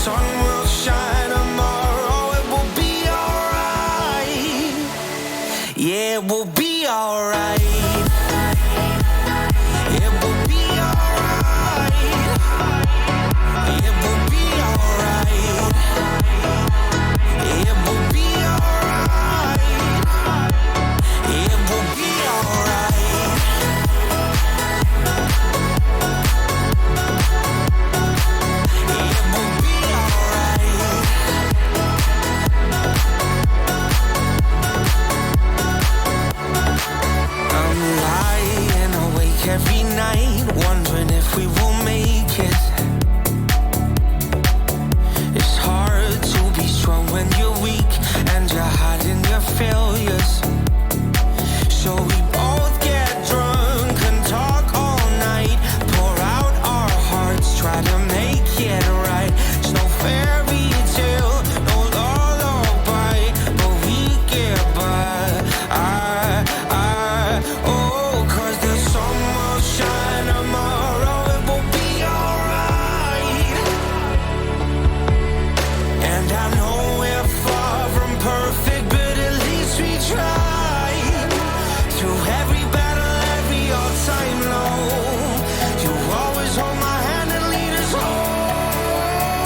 sun will shine tomorrow. It will be alright. Yeah, it will be alright. It will be alright. It will be alright. It will be alright. It will be alright. It will be alright. I'm lying awake every night, wondering if we will make it. It's hard to be strong when you're weak and you're hiding your failures. So we both get drunk and talk all night, pour out our hearts, try to make it right. It's no fairy tale, no lullaby, but we get by. Oh, 'cause the sun will shine tomorrow. It will be alright. And I know we're far from perfect, but at least we try. Through every battle, every all-time low, you always hold my hand and lead us home.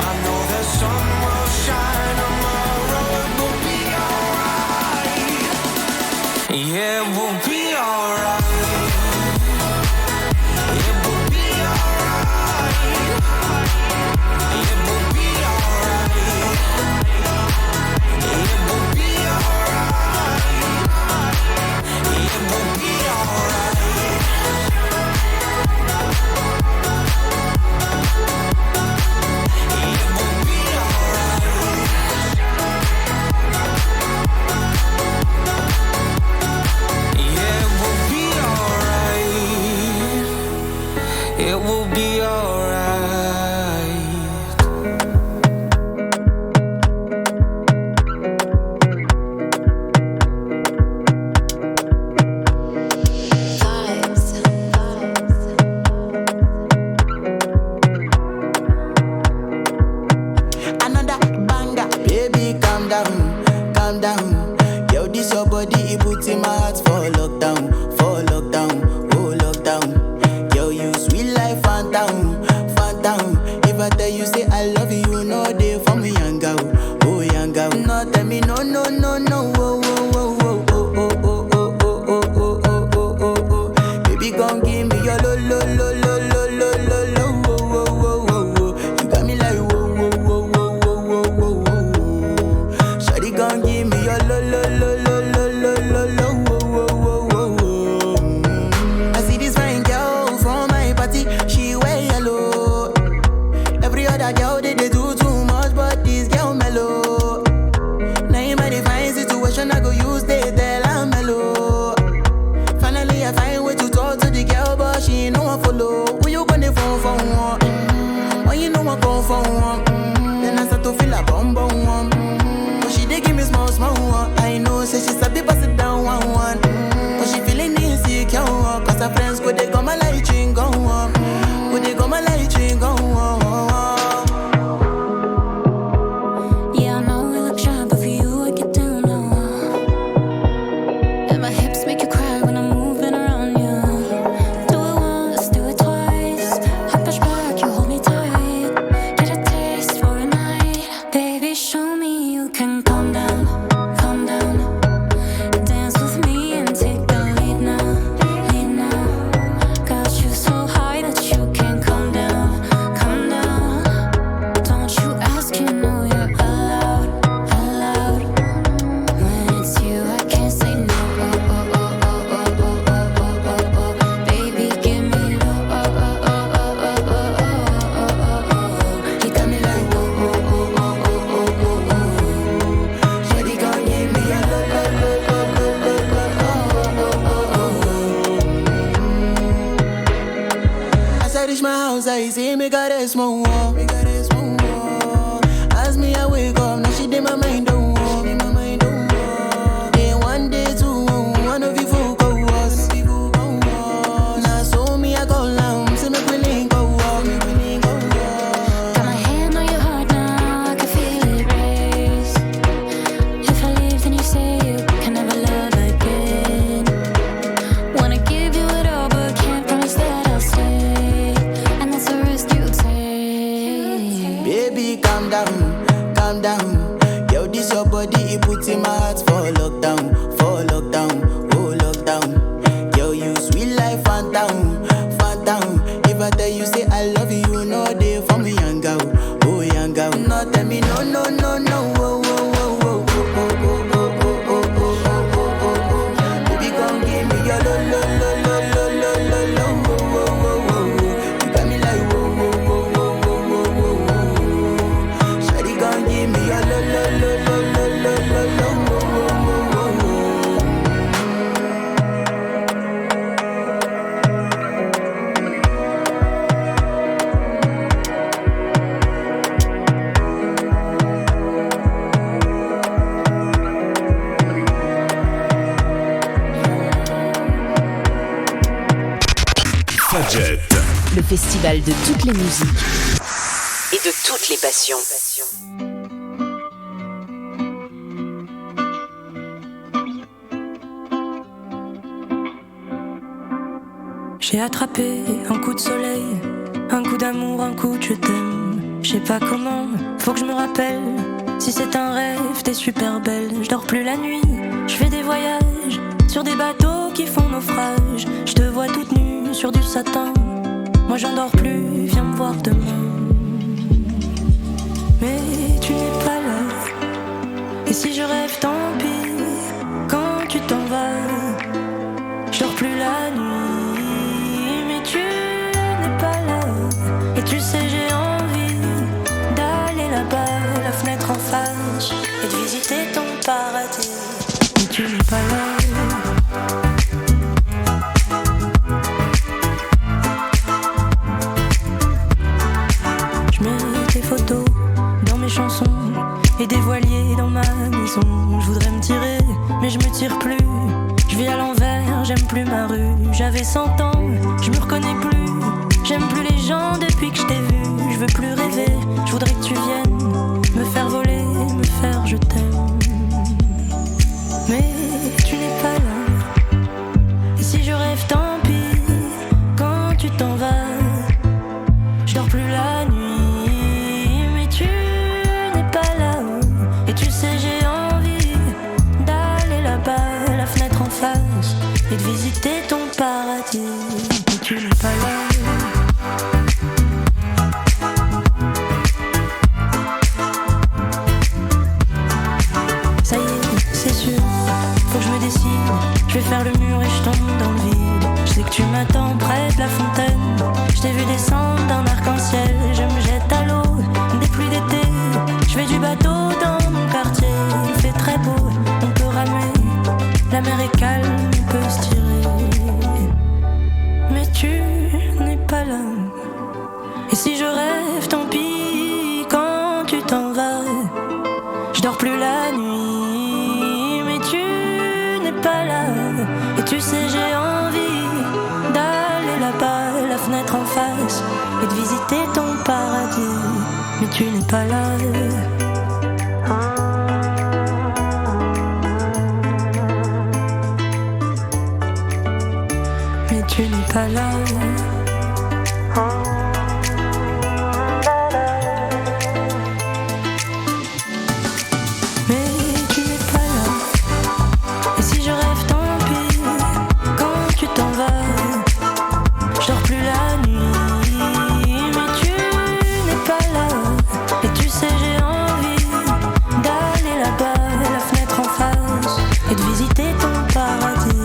I know the sun will shine tomorrow. It will be alright. Yeah, it will be alright. It will be alright. It will be alright. It will be alright. It will be alright. It will be alright. Yeah, it will be alright. It will be alright. Another banger, baby, calm down, calm down. Yo, this your body, it puts in my heart for lockdown, oh lockdown. Yo, you sweet life, phantom, phantom. If I tell you say I love you, you know they for me, young girl, oh young girl. No, tell me no, no, no, no, oh, oh, oh, oh, oh, oh, oh, oh, oh, oh, oh, oh, oh, oh, oh. Baby, gon' give me your lo, lo, lo, lo, lo, lo, lo, lo, oh, oh, oh, oh, oh. You got me like whoa, whoa, whoa, whoa, whoa, whoa, whoa, whoa. Shawty gon' give me your lo, lo, lo, lo, lo, lo, lo, lo, oh, oh, oh, oh, oh. I see this fine girl from my party, she wear yellow. Every other girl they do too much, but this girl mellow. Now in my divine situation, I go use they tell I'm mellow. Finally, I find way to talk to the girl, but she ain't no one follow. Who you gonna phone for one? When you know I go for one, then I start to feel a bum bum one. But she dey give me small small one. I know, say she sabi pass it down one one. But she feeling insecure, cause her friends go they go my light ring go on. Go they go my light ring go on. Yeah, I know we look shy, but for you I get down low. And my hips make you cry when I'm moving around you. Do it once, do it twice. I push back, you hold me tight. Get a taste for a night. Baby, show me you can calm down, calm down. Dance with me and take the lead now, lead now. Got you so high that you can't come down, come down. Don't you ask, you know you're allowed, allowed. When it's you, I can't say no. Oh, oh, oh, oh, oh, oh, oh, oh, oh, oh. Baby, give me low. Oh, oh, oh, oh, oh, oh, oh, oh, oh, oh. You got me like oh, oh, oh, oh, oh, oh, oh, oh. Shawty gon' give me a low, low, low, low, low, low, low, oh, oh, oh, oh. As I reach my house, I see me got a small wall. As me, I wake up, now she did my mind don't walk. Day one, day two, one of you folk go us. Now so me, I go down, see me willing go walk. put in my heart for lockdown, oh lockdown. Yo, you sweet life, phantom, phantom. If I tell you say I love you, you know they for me, young girl, oh young girl. No, tell me no, no, no, no, oh, oh, oh, oh, oh, oh, oh, oh, oh, oh, oh, oh, oh. Baby, come give me your lo, lo, lo, lo, lo, lo, lo, lo, oh, oh, oh, oh. You got me like whoa, whoa, whoa, whoa, whoa, whoa, whoa. Shawty, come give me your lo, lo, lo, lo, lo, lo, lo, lo, oh, oh, oh, oh, oh. Fadjet, le festival de toutes les musiques et de toutes les passions. J'ai attrapé un coup de soleil, un coup d'amour, un coup de je t'aime. Je sais pas comment, faut que je me rappelle. Si c'est un rêve, t'es super belle. Je dors plus la nuit, je fais des voyages sur des bateaux qui font naufrage. Je te vois toute nue sur du satin. Moi j'en dors plus, viens me voir demain. Mais tu n'es pas là. Et si je rêve, tant pis. Quand tu t'en vas, je dors plus la nuit. Mais tu n'es pas là. Et tu sais j'ai envie d'aller là-bas, la fenêtre en face, et de visiter ton paradis. Mais tu n'es pas là. Photos dans mes chansons et des voiliers dans ma maison. Je voudrais me tirer, mais je me tire plus. Je vis à l'envers, j'aime plus ma rue. J'avais 100 ans, je me reconnais plus. J'aime plus les gens depuis que je t'ai vu. Je veux plus rêver, je voudrais que tu viennes me faire voler, me faire je t'aime. Mais tu n'es pas là. Et si je rêve, tant pis. Quand tu t'en vas, je dors plus la nuit. Et de visiter ton paradis. Mais tu n'es pas là. Ça y est, c'est sûr, faut que je me décide. Je vais faire le mur et je tombe dans le vide. Je sais que tu m'attends près de la fontaine. Je t'ai vu descendre d'un arc-en-ciel. Je me jette à l'eau, des pluies d'été. Je fais du bateau dans mon quartier. Il fait très beau, on peut ramer. La mer est calme, on peut se tirer. Mais tu n'es pas là. Et si je rêve, tant pis. Quand tu t'en vas, je dors plus la nuit. Mais tu n'es pas là. Et tu sais j'ai envie d'aller là-bas, la fenêtre en face, et de visiter ton paradis. Mais tu n'es pas là. Tu n'es pas là. Mais tu n'es pas là. Et si je rêve, tant pis. Quand tu t'en vas, je dors plus la nuit. Mais tu n'es pas là. Et tu sais j'ai envie d'aller là-bas, la fenêtre en face, et de visiter ton paradis.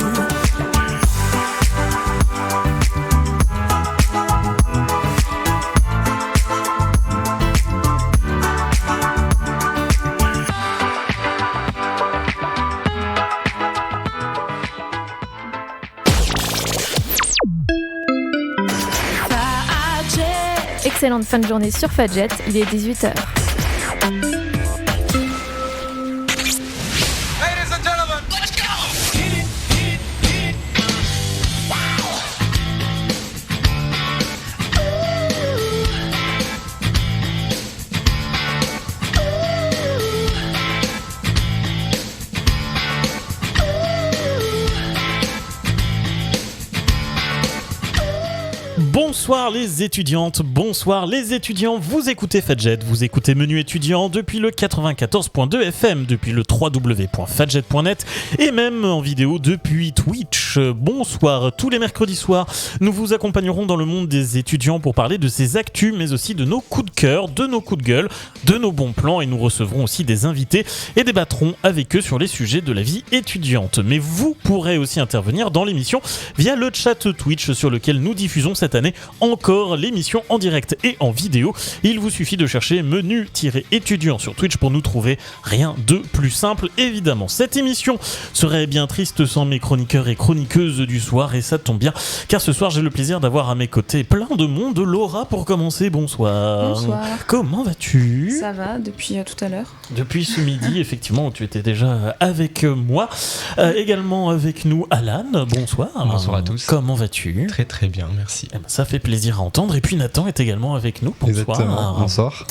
Excellente fin de journée sur Fadjet, il est 18h. Bonsoir les étudiantes, bonsoir les étudiants, vous écoutez Fadjet, vous écoutez Menu étudiant depuis le 94.2 FM, depuis le www.fadjet.net et même en vidéo depuis Twitch. Bonsoir, tous les mercredis soirs, nous vous accompagnerons dans le monde des étudiants pour parler de ces actus, mais aussi de nos coups de cœur, de nos coups de gueule, de nos bons plans, et nous recevrons aussi des invités et débattrons avec eux sur les sujets de la vie étudiante. Mais vous pourrez aussi intervenir dans l'émission via le chat Twitch sur lequel nous diffusons cette année encore l'émission en direct et en vidéo. Il vous suffit de chercher menu-étudiant sur Twitch pour nous trouver, rien de plus simple évidemment. Cette émission serait bien triste sans mes chroniqueurs et chroniqueuses du soir, et ça tombe bien car ce soir j'ai le plaisir d'avoir à mes côtés plein de monde. Laura pour commencer, bonsoir. Bonsoir. Comment vas-tu ? Ça va depuis tout à l'heure. Depuis ce midi, effectivement, tu étais déjà avec moi. Également avec nous Alan, bonsoir. Bonsoir à tous. Comment vas-tu ? Très très bien, merci. Eh ben, ça fait plaisir à entendre. Et puis Nathan est également avec nous. Bonsoir. Exactement. Bonsoir.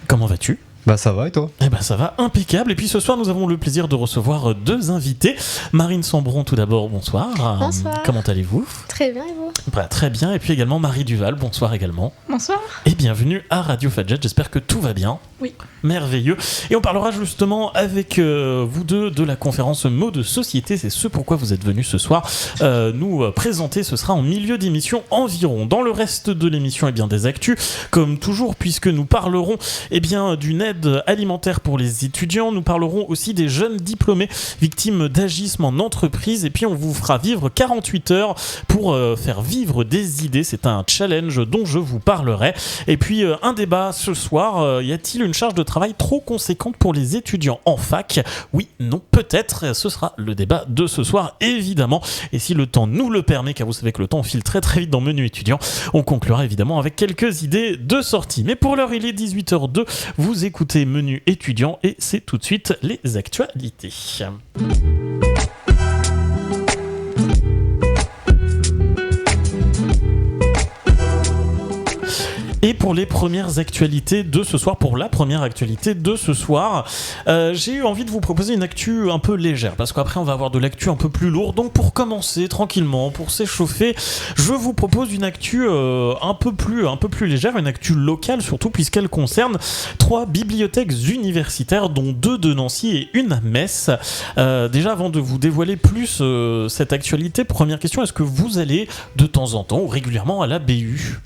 Comment vas-tu ? Bah ça va et toi ? Eh ben ça va, impeccable. Et puis ce soir nous avons le plaisir de recevoir deux invités. Marine Sambron tout d'abord, bonsoir. Bonsoir. Comment allez-vous ? Très bien et vous ? Bah, très bien. Et puis également Marie Duval, bonsoir également. Bonsoir. Et bienvenue à Radio Fadjet, j'espère que tout va bien. Oui. Merveilleux. Et on parlera justement avec vous deux de la conférence Mots de société, c'est ce pourquoi vous êtes venus ce soir nous présenter. Ce sera en milieu d'émission environ. Dans le reste de l'émission, eh bien, des actus, comme toujours, puisque nous parlerons d'une aide alimentaire pour les étudiants. Nous parlerons aussi des jeunes diplômés victimes d'agisme en entreprise. Et puis on vous fera vivre 48 heures pour faire vivre des idées. C'est un challenge dont je vous parlerai. Et puis un débat ce soir. Y a-t-il une charge de travail trop conséquente pour les étudiants en fac ? Oui, non, peut-être. Ce sera le débat de ce soir, évidemment. Et si le temps nous le permet, car vous savez que le temps file très très vite dans Menu étudiant, on conclura évidemment avec quelques idées de sortie. Mais pour l'heure, il est 18h02. Vous écoutez Menu étudiant et c'est tout de suite les actualités. Et pour les premières actualités de ce soir, j'ai eu envie de vous proposer une actu un peu légère, parce qu'après on va avoir de l'actu un peu plus lourde. Donc pour commencer tranquillement, pour s'échauffer, je vous propose une actu un peu plus légère, une actu locale surtout, puisqu'elle concerne 3 bibliothèques universitaires, dont 2 de Nancy et une à Metz. Déjà, avant de vous dévoiler plus cette actualité, première question, est-ce que vous allez de temps en temps ou régulièrement à la BU ?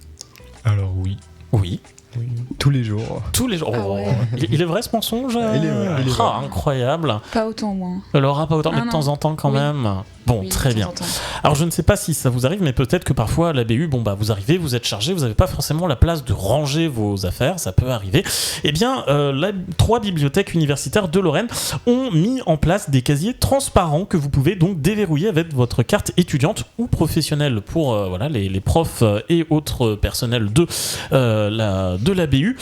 Alors oui. Oui. Oui. Tous les jours. Tous les jours. Ah ouais. Il est vrai ce mensonge ? Il est vrai. Incroyable. Pas autant moins. Alors pas autant, mais de temps en temps quand même. Bon, Oui, très de bien. temps en temps. Alors je ne sais pas si ça vous arrive, mais peut-être que parfois à la BU, vous arrivez, vous êtes chargé, vous n'avez pas forcément la place de ranger vos affaires, ça peut arriver. Eh bien, 3 bibliothèques universitaires de Lorraine ont mis en place des casiers transparents que vous pouvez donc déverrouiller avec votre carte étudiante ou professionnelle pour les profs et autres personnels de la BU.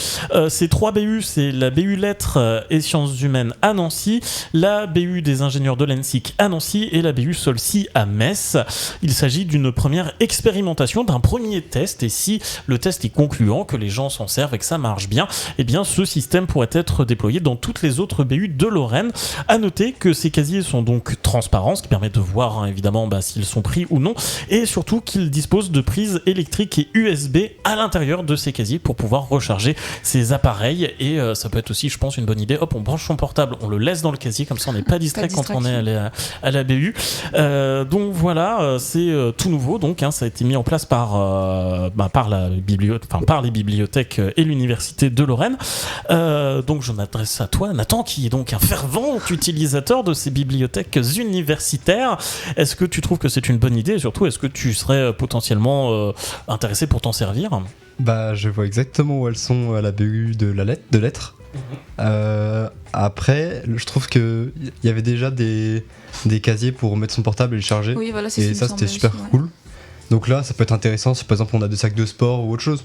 Ces 3 BU, c'est la BU Lettres et Sciences Humaines à Nancy, la BU des ingénieurs de l'ENSIC à Nancy et la BU Solcy à Metz. Il s'agit d'une première expérimentation, d'un premier test, et si le test est concluant, que les gens s'en servent et que ça marche bien, eh bien ce système pourrait être déployé dans toutes les autres BU de Lorraine. À noter que ces casiers sont donc transparents, ce qui permet de voir évidemment s'ils sont pris ou non, et surtout qu'ils disposent de prises électriques et USB à l'intérieur de ces casiers pour pouvoir recharger ces appareils. Et ça peut être aussi, je pense, une bonne idée. Hop, on branche son portable, on le laisse dans le casier, comme ça on n'est pas distrait quand on est allé à la BU. Donc voilà, c'est tout nouveau. Donc ça a été mis en place par les bibliothèques et l'université de Lorraine. Donc je m'adresse à toi, Nathan, qui est donc un fervent utilisateur de ces bibliothèques universitaires. Est-ce que tu trouves que c'est une bonne idée, et surtout est-ce que tu serais potentiellement intéressé pour t'en servir ? Bah je vois exactement où elles sont à la BU de lettres. Après, je trouve qu'il y avait déjà des casiers pour mettre son portable et le charger. Oui, voilà, c'est et ça, c'était super cool. Donc là, ça peut être intéressant si par exemple on a des sacs de sport ou autre chose.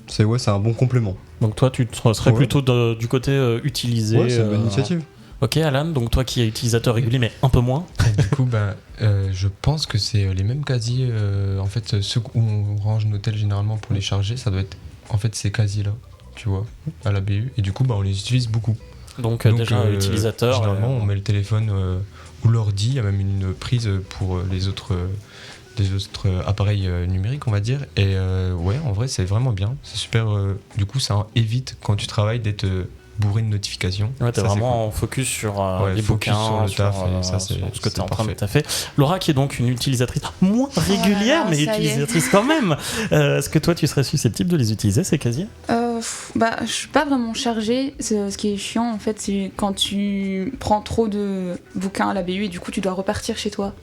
C'est un bon complément. Donc toi, tu serais plutôt du côté utilisé. Ouais, c'est une bonne initiative. Ok, Alan, donc toi qui es utilisateur régulier, mais un peu moins. Du coup, je pense que c'est les mêmes casiers. En fait, ceux où on range nos tels généralement pour les charger, ça doit être en fait ces casiers-là, tu vois, à la BU. Et du coup, on les utilise beaucoup. Donc déjà, utilisateur. Généralement, on met le téléphone ou l'ordi. Il y a même une prise pour les autres des autres appareils numériques, on va dire. Et ouais, en vrai, c'est vraiment bien. C'est super. Du coup, ça évite quand tu travailles d'être bourré de notifications. Ouais, t'es Ça, c'est vraiment focus sur Ouais, les focus bouquins, sur le taf, et ça, sur ce que c'est t'es en train de parfait. taffer. Laura, qui est donc une utilisatrice moins régulière, là, mais ça y est. utilisatrice quand même. Est-ce que toi, tu serais susceptible de les utiliser, ces casiers? Je suis pas vraiment chargée. Ce qui est chiant, en fait, c'est quand tu prends trop de bouquins à la BU et du coup, tu dois repartir chez toi.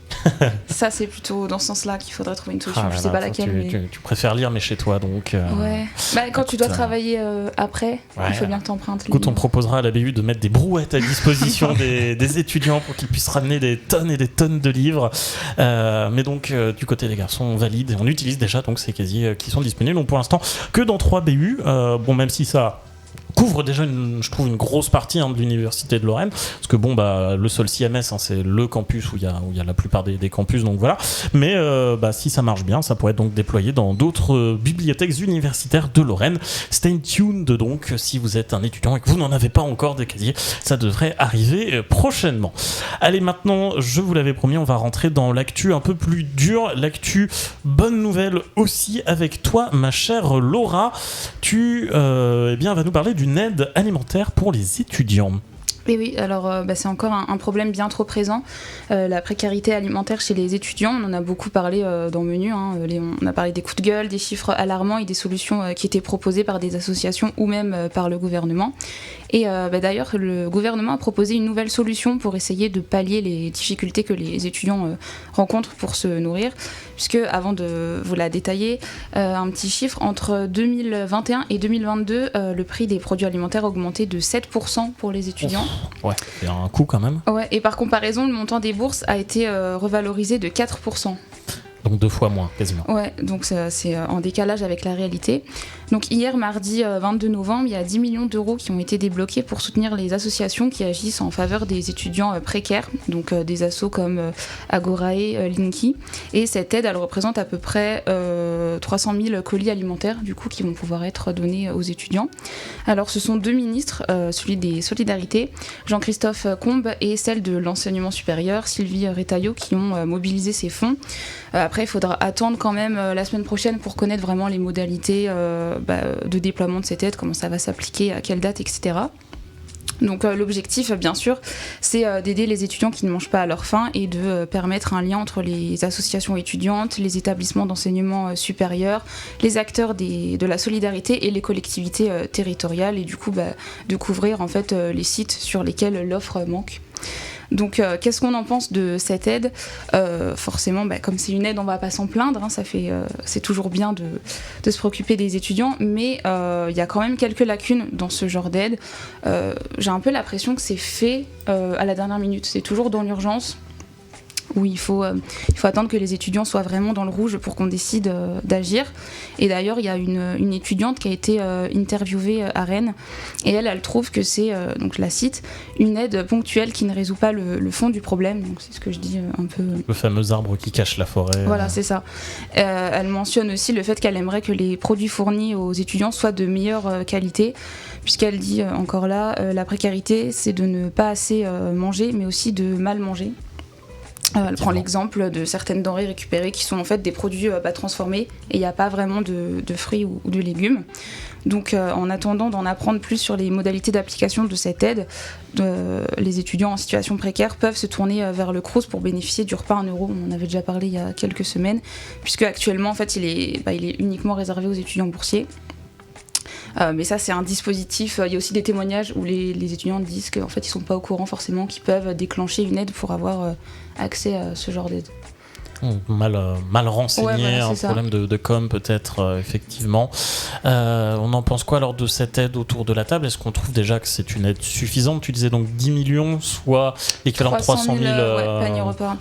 Ça, c'est plutôt dans ce sens-là qu'il faudrait trouver une solution. Ah Je là sais là, pas laquelle, mais... tu préfères lire, mais chez toi, donc. Ouais. Quand tu dois écoute, travailler après, ouais. il faut bien que t'empruntes. Écoute, on proposera à la BU de mettre des brouettes à disposition des étudiants pour qu'ils puissent ramener des tonnes et des tonnes de livres. Mais donc, du côté des garçons, on valide et on utilise déjà donc ces casiers qui sont disponibles. Donc pour l'instant, que dans 3 BU. Bon, même si ça couvre déjà je trouve une grosse partie de l'université de Lorraine, parce que bon le Sol CMS c'est le campus où il y a la plupart des campus, donc voilà, mais si ça marche bien, ça pourrait être donc déployé dans d'autres bibliothèques universitaires de Lorraine. Stay tuned donc, si vous êtes un étudiant et que vous n'en avez pas encore des casiers, ça devrait arriver prochainement. Allez, maintenant, je vous l'avais promis, on va rentrer dans l'actu un peu plus dure, l'actu bonne nouvelle aussi avec toi, ma chère Laura. Tu vas nous parler d'une aide alimentaire pour les étudiants. Et oui, alors c'est encore un problème bien trop présent, la précarité alimentaire chez les étudiants. On en a beaucoup parlé dans Menu, on a parlé des coups de gueule, des chiffres alarmants et des solutions qui étaient proposées par des associations ou même par le gouvernement. Et d'ailleurs, le gouvernement a proposé une nouvelle solution pour essayer de pallier les difficultés que les étudiants rencontrent pour se nourrir, puisque, avant de vous la détailler, un petit chiffre, entre 2021 et 2022, le prix des produits alimentaires a augmenté de 7% pour les étudiants. Ouais, c'est un coût quand même. Ouais, et par comparaison, le montant des bourses a été revalorisé de 4%. Donc 2 fois moins, quasiment. Ouais, donc c'est en décalage avec la réalité. Donc hier, mardi 22 novembre, il y a 10 millions d'euros qui ont été débloqués pour soutenir les associations qui agissent en faveur des étudiants précaires, donc des assos comme Agorae, Linky. Et cette aide, elle représente à peu près 300 000 colis alimentaires, du coup, qui vont pouvoir être donnés aux étudiants. Alors, ce sont 2 ministres, celui des Solidarités, Jean-Christophe Combes, et celle de l'Enseignement supérieur, Sylvie Retailleau, qui ont mobilisé ces fonds. Après, il faudra attendre quand même la semaine prochaine pour connaître vraiment les modalités de déploiement de cette aide, comment ça va s'appliquer, à quelle date, etc. Donc l'objectif, bien sûr, c'est d'aider les étudiants qui ne mangent pas à leur faim et de permettre un lien entre les associations étudiantes, les établissements d'enseignement supérieur, les acteurs de la solidarité et les collectivités territoriales, et du coup de couvrir en fait les sites sur lesquels l'offre manque. Donc qu'est-ce qu'on en pense de cette aide ? Forcément, comme c'est une aide, on va pas s'en plaindre, c'est toujours bien de se préoccuper des étudiants, mais il y a quand même quelques lacunes dans ce genre d'aide. J'ai un peu l'impression que c'est fait à la dernière minute, c'est toujours dans l'urgence, où il faut attendre que les étudiants soient vraiment dans le rouge pour qu'on décide d'agir. Et d'ailleurs, il y a une étudiante qui a été interviewée à Rennes, et elle trouve que c'est, donc je la cite, une aide ponctuelle qui ne résout pas le fond du problème. Donc c'est ce que je dis un peu... Le fameux arbre qui cache la forêt. Voilà, c'est ça. Elle mentionne aussi le fait qu'elle aimerait que les produits fournis aux étudiants soient de meilleure qualité, puisqu'elle dit, encore là, la précarité, c'est de ne pas assez manger, mais aussi de mal manger. Elle prend l'exemple de certaines denrées récupérées qui sont en fait des produits transformés, et il n'y a pas vraiment de fruits ou de légumes. Donc en attendant d'en apprendre plus sur les modalités d'application de cette aide, les étudiants en situation précaire peuvent se tourner vers le Crous pour bénéficier du repas à 1 euro. On en avait déjà parlé il y a quelques semaines, puisque actuellement en fait, il est uniquement réservé aux étudiants boursiers. Mais ça, c'est un dispositif. Il y a aussi des témoignages où les étudiants disent qu'en fait, ils ne sont pas au courant forcément qu'ils peuvent déclencher une aide pour avoir accès à ce genre d'aide. Mal renseigné, ouais, voilà, un problème de com peut-être, effectivement. On en pense quoi alors de cette aide autour de la table ? Est-ce qu'on trouve déjà que c'est une aide suffisante ? Tu disais donc 10 millions, soit l'équivalent de 300 000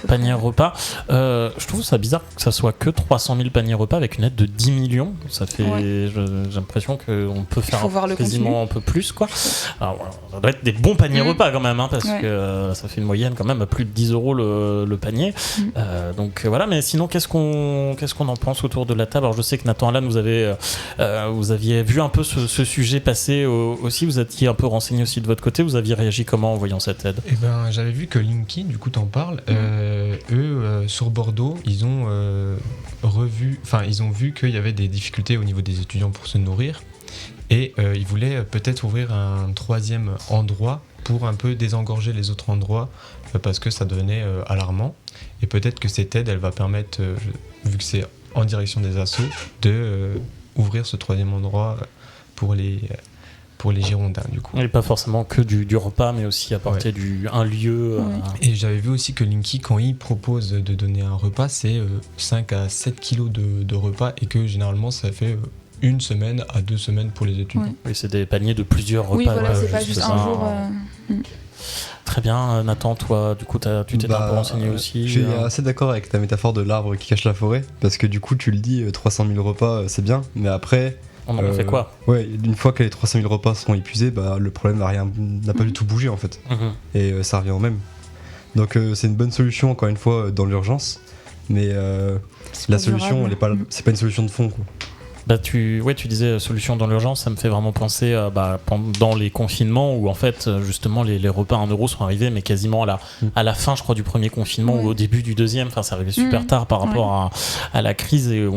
paniers repas. Je trouve ça bizarre que ça soit que 300 000 paniers repas avec une aide de 10 millions. Ça fait, j'ai l'impression qu'on peut faire quasiment un peu plus, quoi. Alors, ça doit être des bons paniers repas quand même, parce que ça fait une moyenne quand même à plus de 10 euros le panier. Donc voilà, mais sinon qu'est-ce qu'on en pense autour de la table? Alors je sais que Nathan Alan, vous aviez vu un peu ce sujet passer aussi, vous étiez un peu renseigné aussi de votre côté, vous aviez réagi comment en voyant cette aide? Eh ben, j'avais vu que Linky, du coup t'en parles, eux sur Bordeaux, ils ont vu qu'il y avait des difficultés au niveau des étudiants pour se nourrir et ils voulaient peut-être ouvrir un troisième endroit pour un peu désengorger les autres endroits parce que ça devenait alarmant, et peut-être que cette aide elle va permettre, vu que c'est en direction des assos, de ouvrir ce troisième endroit pour les Girondins du coup. Et pas forcément que du repas, mais aussi apporter un lieu. Et j'avais vu aussi que Linky, quand il propose de donner un repas, c'est 5 à 7 kilos de repas, et que généralement ça fait 1 semaine à 2 semaines pour les étudiants. Oui, c'est des paniers de plusieurs repas. Oui, voilà, c'est pas juste un jour. Très bien, Nathan, toi, du coup, tu t'es un peu renseigné aussi. Je suis assez d'accord avec ta métaphore de l'arbre qui cache la forêt, parce que du coup, tu le dis, 300 000 repas, c'est bien, mais après. On en fait quoi? Ouais, une fois que les 300 000 repas seront épuisés, le problème n'a pas du tout bougé en fait. Et ça revient au même. Donc c'est une bonne solution, encore une fois, dans l'urgence, mais la solution, c'est pas une solution de fond, quoi. Tu disais solution dans l'urgence, ça me fait vraiment penser pendant les confinements où en fait justement les repas à 1 euro sont arrivés, mais quasiment à la fin, je crois, du premier confinement ou au début du deuxième. Enfin, ça arrivait super tard par rapport à la crise, et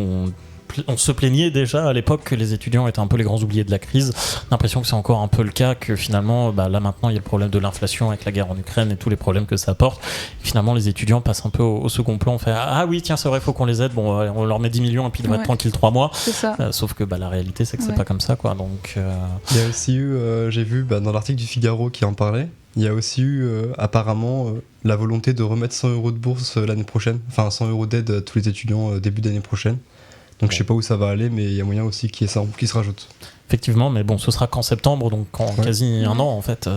on se plaignait déjà à l'époque que les étudiants étaient un peu les grands oubliés de la crise. L'impression que c'est encore un peu le cas, que finalement là maintenant il y a le problème de l'inflation avec la guerre en Ukraine et tous les problèmes que ça apporte. Et finalement les étudiants passent un peu au second plan. On fait ah oui tiens c'est vrai, faut qu'on les aide, bon on leur met 10 millions et puis ils vont être tranquilles 3 mois. C'est ça. Sauf que la réalité c'est que c'est pas comme ça, quoi. Donc il y a aussi eu j'ai vu dans l'article du Figaro qui en parlait, il y a aussi eu apparemment la volonté de remettre 100 euros de bourse l'année prochaine, enfin 100 euros d'aide à tous les étudiants début d'année prochaine. Donc je sais pas où ça va aller, mais il y a moyen aussi qu'il y ait ça qui se rajoute. Effectivement, mais bon, ce sera qu'en septembre, donc en quasi 1 an en fait.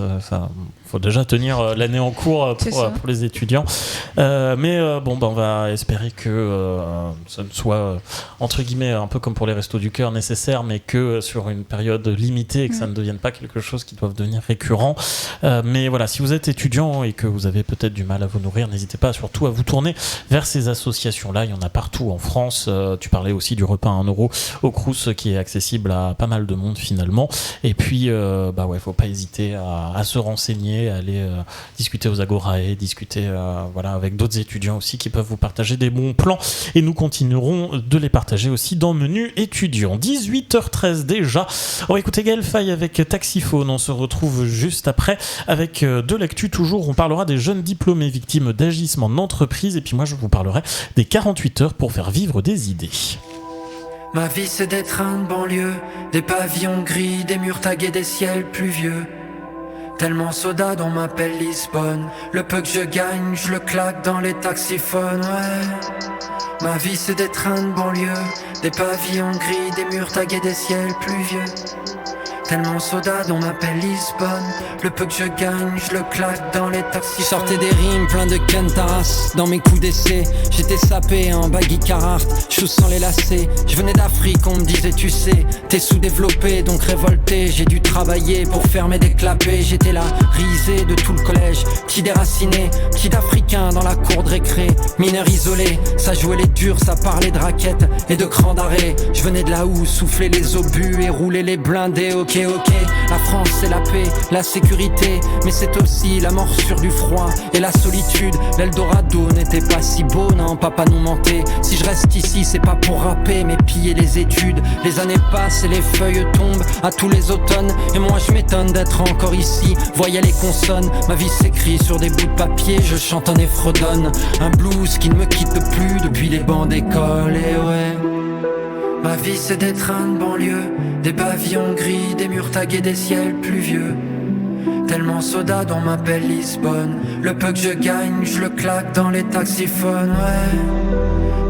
Faut déjà tenir l'année en cours pour les étudiants. Mais on va espérer que ça ne soit entre guillemets un peu comme pour les restos du cœur nécessaire, mais que sur une période limitée, et que ça ne devienne pas quelque chose qui doit devenir récurrent. Mais voilà, si vous êtes étudiant et que vous avez peut-être du mal à vous nourrir, n'hésitez pas surtout à vous tourner vers ces associations-là. Il y en a partout en France. Tu parlais aussi du repas à 1 euro au Crous, qui est accessible à pas mal de monde finalement. Et puis faut pas hésiter à se renseigner, à aller discuter aux agorae, discuter avec d'autres étudiants aussi qui peuvent vous partager des bons plans, et nous continuerons de les partager aussi dans Menu étudiant. 18h13 déjà, on va écouter Gaël Faye avec Taxiphone. On se retrouve juste après avec de l'actu toujours. On parlera des jeunes diplômés victimes d'agissements d'entreprise, et puis moi je vous parlerai des 48 heures pour faire vivre des idées. Ma vie c'est des trains de banlieue, des pavillons gris, des murs tagués, des ciels pluvieux. Tellement soda on m'appelle Lisbonne. Le peu que je gagne, je le claque dans les taxiphones, Ma vie c'est des trains de banlieue, des pavillons gris, des murs tagués, des ciels pluvieux. Tellement soda on m'appelle Lisbonne. Le peu que je gagne, je le claque dans les taxis. Sortais des rimes plein de Kentaras dans mes coups d'essai. J'étais sapé en baggy Carhartt, chou sans les lacets. Je venais d'Afrique, on me disait tu sais, t'es sous-développé donc révolté. J'ai dû travailler pour faire mes déclapés. J'étais là, risé de tout le collège, petit déraciné, petit d'Africain dans la cour de récré. Mineur isolé, ça jouait les durs, ça parlait de raquettes et de crans d'arrêt. Je venais de là où souffler les obus et rouler les blindés. Ok, la France c'est la paix, la sécurité, mais c'est aussi la morsure du froid et la solitude. L'Eldorado n'était pas si beau, non, papa nous mentait. Si je reste ici c'est pas pour rapper, mais piller les études. Les années passent et les feuilles tombent à tous les automnes, et moi je m'étonne d'être encore ici. Voyez les consonnes, ma vie s'écrit sur des bouts de papier. Je chantonne et fredonne un blues qui ne me quitte plus depuis les bancs d'école, et ma vie c'est des trains de banlieue, des pavillons gris, des murs tagués, des ciels pluvieux. Tellement soda on m'appelle Lisbonne. Le peu que je gagne, je le claque dans les taxiphones,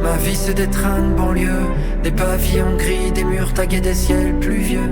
Ma vie c'est des trains de banlieue, des pavillons gris, des murs tagués, des ciels pluvieux.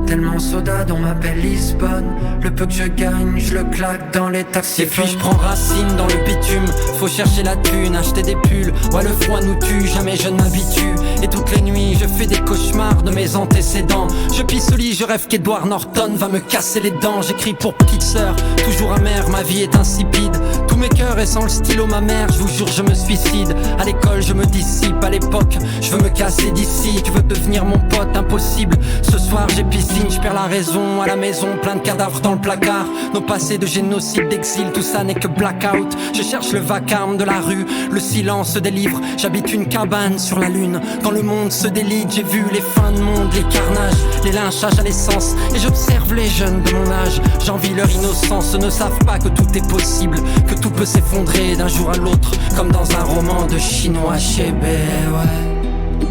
Tellement soda on m'appelle Lisbonne. Le peu que je gagne, je le claque dans les taxis. Et puis je prends racine dans le bitume. Faut chercher la thune, acheter des pulls. Ouais, le froid nous tue, jamais je ne m'habitue. Et toutes les nuits je fais des cauchemars de mes antécédents. Je pisse au lit, je rêve qu'Edward Norton va me casser les dents. J'écris pour petite sœur, toujours amère, ma vie est insipide. Tous mes mes cœurs et sans le stylo ma mère, je vous jure je me suicide. À l'école je me dissipe, à l'époque je veux me casser d'ici. Tu veux devenir mon pote, impossible. Ce soir j'ai piscine, je perds la raison. À la maison plein de cadavres dans le placard. Nos passés de génocide, d'exil, tout ça n'est que blackout. Je cherche le vacarme de la rue, le silence des livres. J'habite une cabane sur la lune. Quand le monde se délite, j'ai vu les fins de monde, les carnages, les lynchages à l'essence. Et j'observe les jeunes de mon âge. J'envie leur innocence, ne savent pas que tout est possible, que tout peut s'effondrer d'un jour à l'autre, comme dans un roman de chinois chez B, ouais.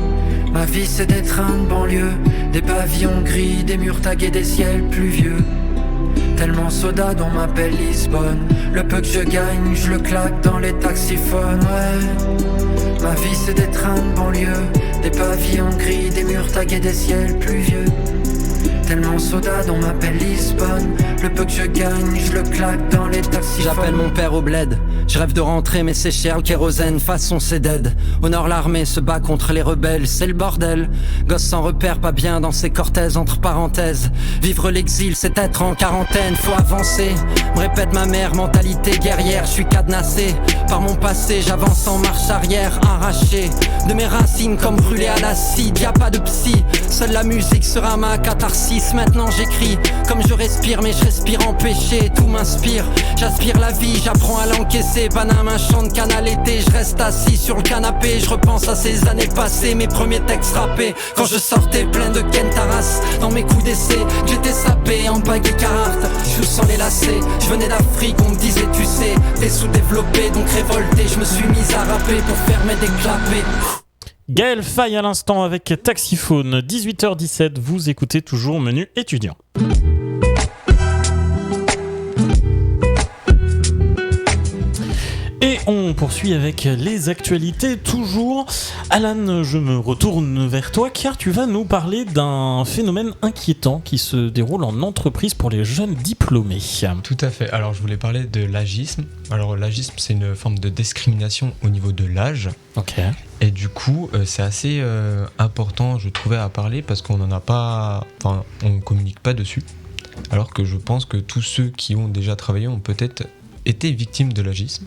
Ma vie c'est des trains de banlieue, des pavillons gris, des murs tagués, des ciels pluvieux. Tellement soda dont m'appelle Lisbonne. Le peu que je gagne, je le claque dans les taxiphones, ouais. Ma vie c'est des trains de banlieue, des pavillons gris, des murs tagués, des ciels pluvieux. Tellement soda dont m'appelle Lisbonne. Le peu que je gagne, je le claque dans les taxis. J'appelle mon père au bled. Je rêve de rentrer mais c'est cher, le kérosène façon c'est dead. Au nord l'armée se bat contre les rebelles, c'est le bordel. Gosse sans repère, pas bien dans ses cortèses entre parenthèses. Vivre l'exil c'est être en quarantaine, faut avancer. Me répète ma mère, mentalité guerrière. Je suis cadenassé par mon passé, j'avance en marche arrière. Arraché de mes racines comme brûlé à l'acide. Y'a pas de psy, seule la musique sera ma catharsis. Maintenant j'écris comme je respire, mais je respire empêché. Tout m'inspire, j'aspire la vie, j'apprends à l'encaisser. Paname, un chant de canal été, je reste assis sur le canapé. Je repense à ces années passées, mes premiers textes rappés. Quand je sortais plein de Kentaras dans mes coups d'essai, j'étais sapé en bague et Carhartt. Je joue sans les lacets, je venais d'Afrique, on me disait tu sais, t'es sous-développé donc révolté. Je me suis mis à rapper pour faire mes déclapés. Gaël Faye à l'instant avec Taxiphone, 18h17, vous écoutez toujours Menu étudiant. Et on poursuit avec les actualités toujours. Alan, je me retourne vers toi car tu vas nous parler d'un phénomène inquiétant qui se déroule en entreprise pour les jeunes diplômés. Tout à fait. Alors je voulais parler de l'agisme. Alors l'agisme c'est une forme de discrimination au niveau de l'âge. Ok. Et du coup c'est assez important je trouvais à parler parce qu'on n'en a pas, enfin on communique pas dessus. Alors que je pense que tous ceux qui ont déjà travaillé ont peut-être été victimes de l'agisme.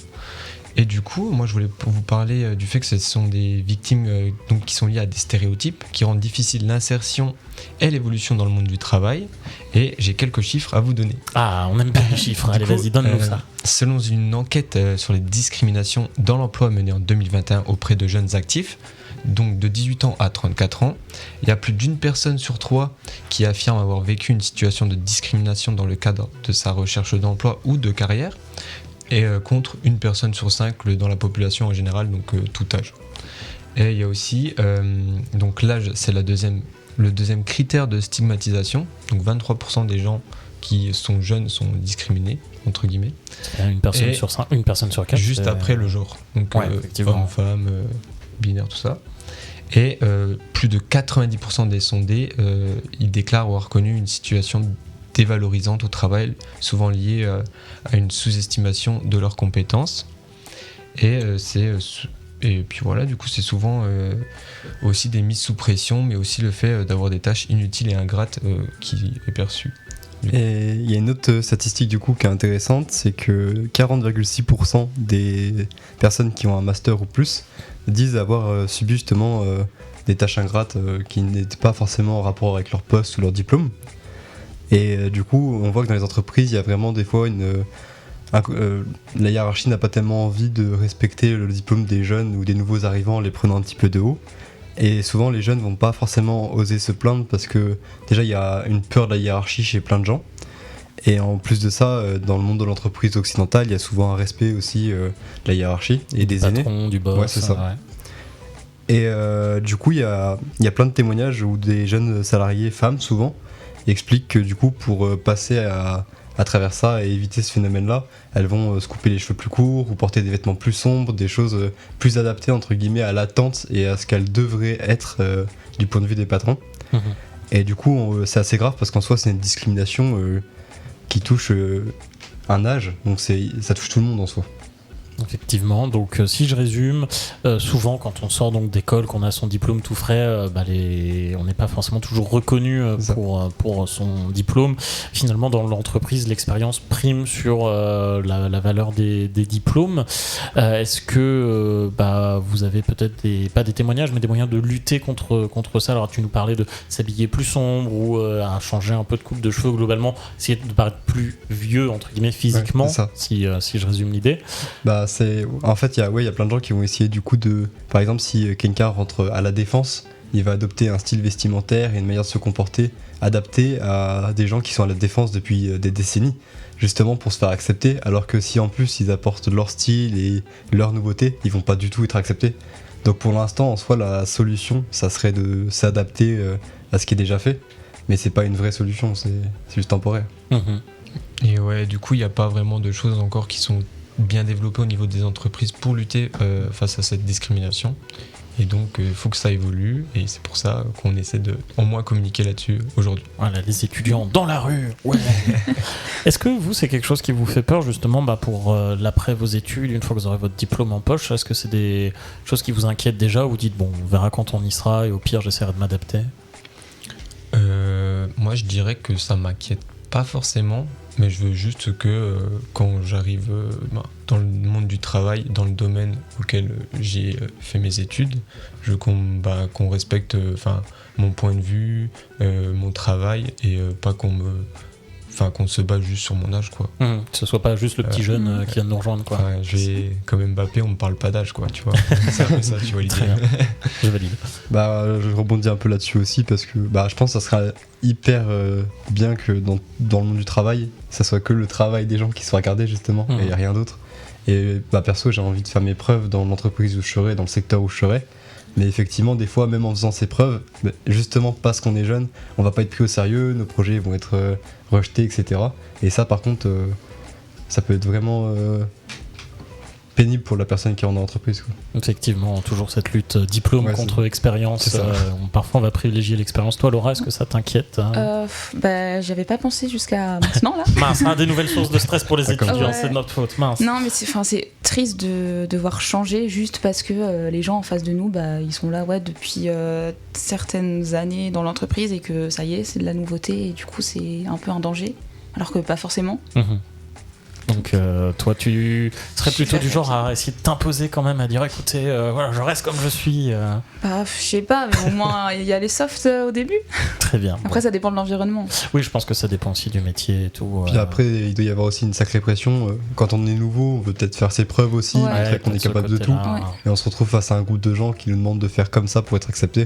Et du coup, moi je voulais vous parler du fait que ce sont des victimes donc, qui sont liées à des stéréotypes qui rendent difficile l'insertion et l'évolution dans le monde du travail. Et j'ai quelques chiffres à vous donner. Ah, on aime bien les chiffres, allez vas-y, donne-nous ça. Selon une enquête sur les discriminations dans l'emploi menée en 2021 auprès de jeunes actifs, donc de 18 ans à 34 ans, il y a plus d'une personne sur 3 qui affirme avoir vécu une situation de discrimination dans le cadre de sa recherche d'emploi ou de carrière. Et contre une personne sur 5 dans la population en général, donc tout âge. Et il y a aussi, donc l'âge c'est le deuxième critère de stigmatisation, donc 23% des gens qui sont jeunes sont discriminés, entre guillemets. Une personne sur 5, une personne sur 4. Juste après le genre, donc homme, femme, binaire, tout ça. Et plus de 90% des sondés, ils déclarent avoir reconnu une situation dévalorisante au travail, souvent liée à une sous-estimation de leurs compétences. Et puis voilà, du coup c'est souvent aussi des mises sous pression, mais aussi le fait d'avoir des tâches inutiles et ingrates qui est perçu. Et il y a une autre statistique du coup qui est intéressante, c'est que 40,6% des personnes qui ont un master ou plus disent avoir subi justement des tâches ingrates qui n'étaient pas forcément en rapport avec leur poste ou leur diplôme. Et du coup, on voit que dans les entreprises, il y a vraiment des fois la hiérarchie n'a pas tellement envie de respecter le diplôme des jeunes ou des nouveaux arrivants en les prenant un petit peu de haut. Et souvent, les jeunes vont pas forcément oser se plaindre parce que déjà, il y a une peur de la hiérarchie chez plein de gens. Et en plus de ça, dans le monde de l'entreprise occidentale, il y a souvent un respect aussi de la hiérarchie et des aînés. Du patron, du boss. Ouais, c'est ça. Ouais. Et du coup, il y a plein de témoignages où des jeunes salariés, femmes souvent, expliquent que du coup pour passer à travers ça et éviter ce phénomène-là, elles vont se couper les cheveux plus courts ou porter des vêtements plus sombres, des choses plus adaptées entre guillemets à l'attente et à ce qu'elles devraient être du point de vue des patrons. Mmh. Et du coup c'est assez grave parce qu'en soi c'est une discrimination qui touche un âge, donc ça touche tout le monde en soi. Effectivement, donc si je résume, souvent quand on sort donc d'école, qu'on a son diplôme tout frais, on n'est pas forcément toujours reconnu pour son diplôme. Finalement, dans l'entreprise, l'expérience prime sur la valeur des diplômes. Est-ce que vous avez peut-être pas des témoignages, mais des moyens de lutter contre ça? Alors tu nous parlais de s'habiller plus sombre ou à changer un peu de coupe de cheveux, globalement, essayer de paraître plus vieux entre guillemets physiquement, si je résume l'idée. En fait, il y a plein de gens qui vont essayer du coup par exemple, si quelqu'un rentre à la défense, il va adopter un style vestimentaire et une manière de se comporter adapté à des gens qui sont à la défense depuis des décennies, justement pour se faire accepter, alors que si en plus ils apportent leur style et leur nouveauté, ils vont pas du tout être acceptés. Donc pour l'instant, en soi, la solution, ça serait de s'adapter à ce qui est déjà fait, mais c'est pas une vraie solution, c'est juste temporaire. Et ouais, du coup, il n'y a pas vraiment de choses encore qui sont bien développées au niveau des entreprises pour lutter face à cette discrimination. Et donc, il faut que ça évolue, et c'est pour ça qu'on essaie de au moins communiquer là-dessus aujourd'hui. Voilà, les étudiants dans la rue, ouais. Est-ce que vous, c'est quelque chose qui vous fait peur, justement, pour l'après vos études, une fois que vous aurez votre diplôme en poche? Est-ce que c'est des choses qui vous inquiètent déjà, ou vous dites, bon, on verra quand on y sera, et au pire, j'essaierai de m'adapter? Moi, je dirais que ça m'inquiète pas forcément, mais je veux juste que quand j'arrive dans le monde du travail, dans le domaine auquel j'ai fait mes études, qu'on respecte mon point de vue, mon travail, et pas qu'on se base juste sur mon âge, quoi. Que ce soit pas juste le petit jeune qui vient de nous rejoindre, quoi. Comme Mbappé, on me parle pas d'âge, quoi, tu vois. C'est un peu ça, tu vois l'idée. Je valide. Je rebondis un peu là-dessus aussi, parce que je pense que ça sera hyper bien que dans le monde du travail, ça soit que le travail des gens qui soit regardé, justement, et rien d'autre. Et perso, j'ai envie de faire mes preuves dans l'entreprise où je serai, dans le secteur où je serai. Mais effectivement, des fois, même en faisant ces preuves, justement parce qu'on est jeune, on va pas être pris au sérieux, nos projets vont être rejetés, etc. Et ça, par contre, ça peut être vraiment pénible pour la personne qui est en entreprise, quoi. Effectivement, toujours cette lutte diplôme contre expérience. Parfois, on va privilégier l'expérience. Toi, Laura, est-ce que ça t'inquiète, hein? J'avais pas pensé jusqu'à maintenant, là. Mince, des nouvelles sources de stress pour les étudiants, c'est de notre faute, mince. Non, mais c'est triste de devoir changer juste parce que les gens en face de nous, ils sont là depuis certaines années dans l'entreprise, et que ça y est, c'est de la nouveauté, et du coup, c'est un peu un danger, alors que pas forcément. Donc toi, tu serais plutôt du genre à essayer de t'imposer quand même, à dire écoutez, je reste comme je suis. Je sais pas, mais au moins il y a les softs au début. Très bien. Après, ça dépend de l'environnement. Oui, je pense que ça dépend aussi du métier et tout. Puis après, il doit y avoir aussi une sacrée pression. Quand on est nouveau, on veut peut-être faire ses preuves aussi, montrer qu'on est capable de tout. Et on se retrouve face à un groupe de gens qui nous demandent de faire comme ça pour être accepté.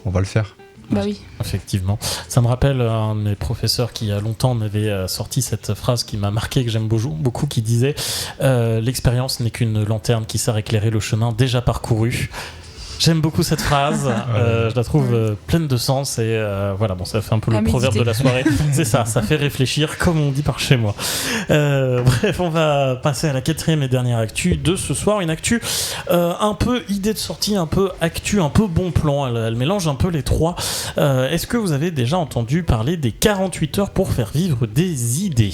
On va le faire. Oui. Effectivement. Ça me rappelle un de mes professeurs qui, il y a longtemps, m'avait sorti cette phrase qui m'a marqué, que j'aime beaucoup, qui disait l'expérience n'est qu'une lanterne qui sert à éclairer le chemin déjà parcouru. J'aime beaucoup cette phrase, je la trouve pleine de sens, et ça fait un peu le proverbe de la soirée. C'est ça fait réfléchir, comme on dit par chez moi. Bref, on va passer à la 4e et dernière actu de ce soir, une actu un peu idée de sortie, un peu actu, un peu bon plan, elle mélange un peu les trois. Est-ce que vous avez déjà entendu parler des 48 heures pour faire vivre des idées?